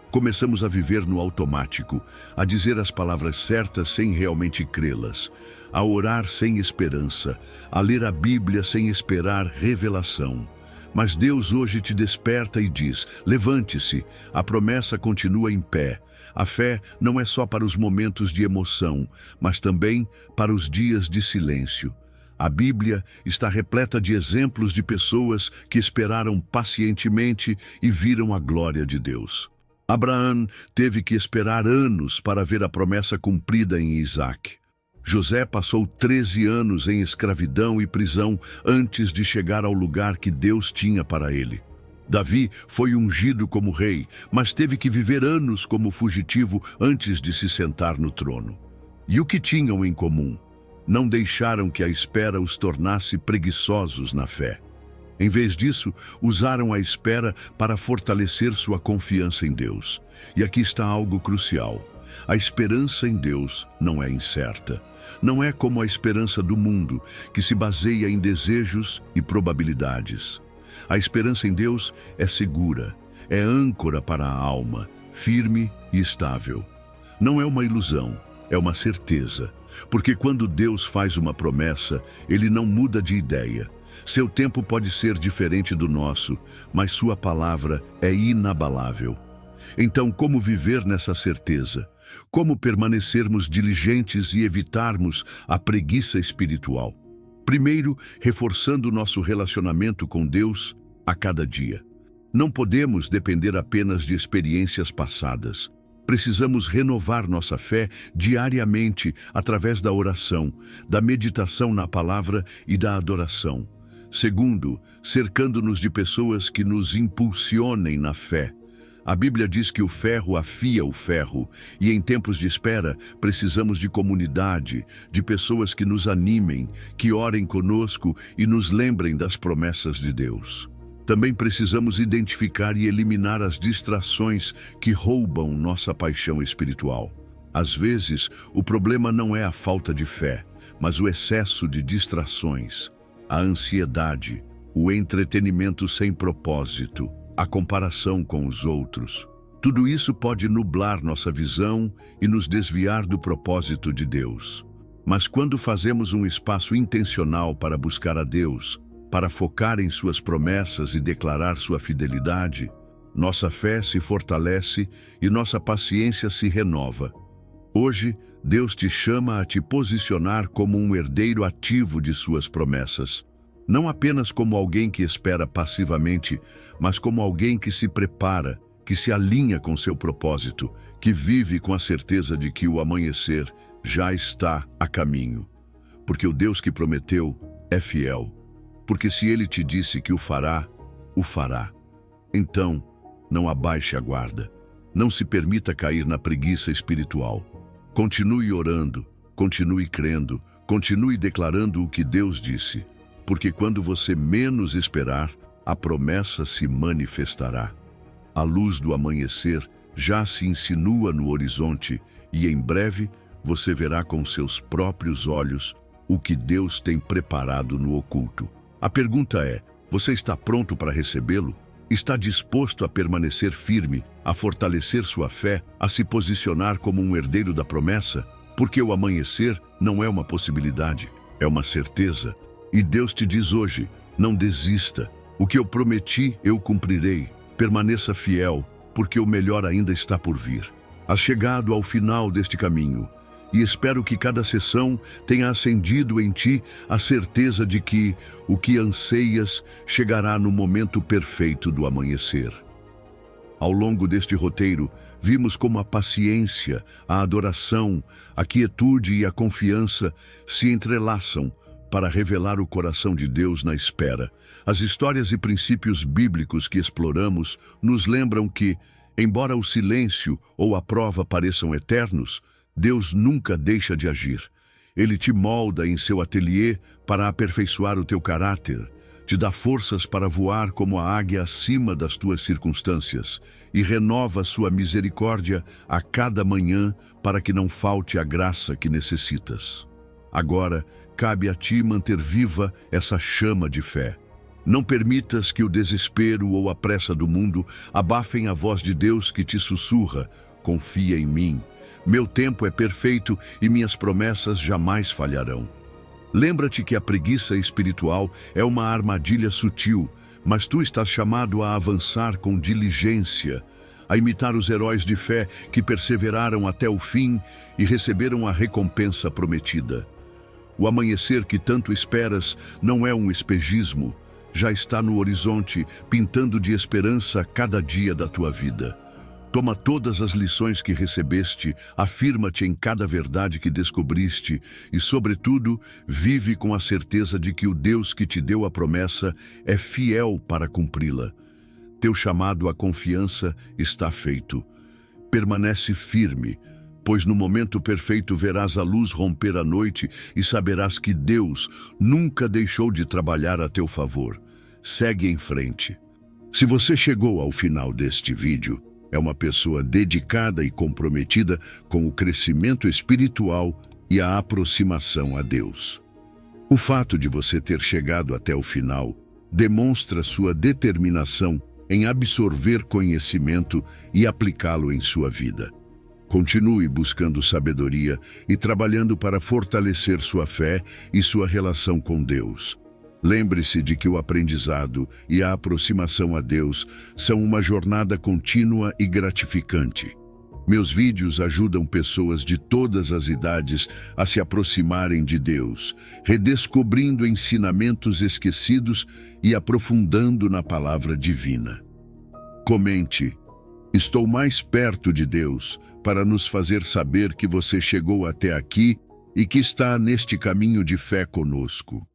[SPEAKER 1] Começamos a viver no automático, a dizer as palavras certas sem realmente crê-las, a orar sem esperança, a ler a Bíblia sem esperar revelação. Mas Deus hoje te desperta e diz: levante-se, a promessa continua em pé. A fé não é só para os momentos de emoção, mas também para os dias de silêncio. A Bíblia está repleta de exemplos de pessoas que esperaram pacientemente e viram a glória de Deus. Abraão teve que esperar anos para ver a promessa cumprida em Isaac. José passou 13 anos em escravidão e prisão antes de chegar ao lugar que Deus tinha para ele. Davi foi ungido como rei, mas teve que viver anos como fugitivo antes de se sentar no trono. E o que tinham em comum? Não deixaram que a espera os tornasse preguiçosos na fé. Em vez disso, usaram a espera para fortalecer sua confiança em Deus. E aqui está algo crucial. A esperança em Deus não é incerta. Não é como a esperança do mundo, que se baseia em desejos e probabilidades. A esperança em Deus é segura, é âncora para a alma, firme e estável. Não é uma ilusão, é uma certeza. Porque quando Deus faz uma promessa, Ele não muda de ideia. Seu tempo pode ser diferente do nosso, mas sua palavra é inabalável. Então, como viver nessa certeza? Como permanecermos diligentes e evitarmos a preguiça espiritual? Primeiro, reforçando nosso relacionamento com Deus a cada dia. Não podemos depender apenas de experiências passadas. Precisamos renovar nossa fé diariamente através da oração, da meditação na palavra e da adoração. Segundo, cercando-nos de pessoas que nos impulsionem na fé. A Bíblia diz que o ferro afia o ferro, e em tempos de espera precisamos de comunidade, de pessoas que nos animem, que orem conosco e nos lembrem das promessas de Deus. Também precisamos identificar e eliminar as distrações que roubam nossa paixão espiritual. Às vezes, o problema não é a falta de fé, mas o excesso de distrações, a ansiedade, o entretenimento sem propósito, a comparação com os outros. Tudo isso pode nublar nossa visão e nos desviar do propósito de Deus. Mas quando fazemos um espaço intencional para buscar a Deus, para focar em suas promessas e declarar sua fidelidade, nossa fé se fortalece e nossa paciência se renova. Hoje, Deus te chama a te posicionar como um herdeiro ativo de suas promessas. Não apenas como alguém que espera passivamente, mas como alguém que se prepara, que se alinha com seu propósito, que vive com a certeza de que o amanhecer já está a caminho. Porque o Deus que prometeu é fiel. Porque se Ele te disse que o fará, o fará. Então, não abaixe a guarda. Não se permita cair na preguiça espiritual. Continue orando, continue crendo, continue declarando o que Deus disse. Porque quando você menos esperar, a promessa se manifestará. A luz do amanhecer já se insinua no horizonte e em breve você verá com seus próprios olhos o que Deus tem preparado no oculto. A pergunta é: você está pronto para recebê-lo? Está disposto a permanecer firme, a fortalecer sua fé, a se posicionar como um herdeiro da promessa? Porque o amanhecer não é uma possibilidade, é uma certeza. E Deus te diz hoje: não desista. O que eu prometi, eu cumprirei. Permaneça fiel, porque o melhor ainda está por vir. Has chegado ao final deste caminho, e espero que cada sessão tenha acendido em ti a certeza de que o que anseias chegará no momento perfeito do amanhecer. Ao longo deste roteiro, vimos como a paciência, a adoração, a quietude e a confiança se entrelaçam para revelar o coração de Deus na espera. As histórias e princípios bíblicos que exploramos nos lembram que, embora o silêncio ou a prova pareçam eternos, Deus nunca deixa de agir. Ele te molda em seu ateliê para aperfeiçoar o teu caráter, te dá forças para voar como a águia acima das tuas circunstâncias e renova sua misericórdia a cada manhã para que não falte a graça que necessitas. Agora, cabe a ti manter viva essa chama de fé. Não permitas que o desespero ou a pressa do mundo abafem a voz de Deus que te sussurra: confia em mim. Meu tempo é perfeito e minhas promessas jamais falharão. Lembra-te que a preguiça espiritual é uma armadilha sutil, mas tu estás chamado a avançar com diligência, a imitar os heróis de fé que perseveraram até o fim e receberam a recompensa prometida. O amanhecer que tanto esperas não é um espejismo, já está no horizonte, pintando de esperança cada dia da tua vida. Toma todas as lições que recebeste, afirma-te em cada verdade que descobriste e, sobretudo, vive com a certeza de que o Deus que te deu a promessa é fiel para cumpri-la. Teu chamado à confiança está feito. Permanece firme, pois no momento perfeito verás a luz romper a noite e saberás que Deus nunca deixou de trabalhar a teu favor. Segue em frente. Se você chegou ao final deste vídeo, é uma pessoa dedicada e comprometida com o crescimento espiritual e a aproximação a Deus. O fato de você ter chegado até o final demonstra sua determinação em absorver conhecimento e aplicá-lo em sua vida. Continue buscando sabedoria e trabalhando para fortalecer sua fé e sua relação com Deus. Lembre-se de que o aprendizado e a aproximação a Deus são uma jornada contínua e gratificante. Meus vídeos ajudam pessoas de todas as idades a se aproximarem de Deus, redescobrindo ensinamentos esquecidos e aprofundando na palavra divina. Comente: estou mais perto de Deus, para nos fazer saber que você chegou até aqui e que está neste caminho de fé conosco.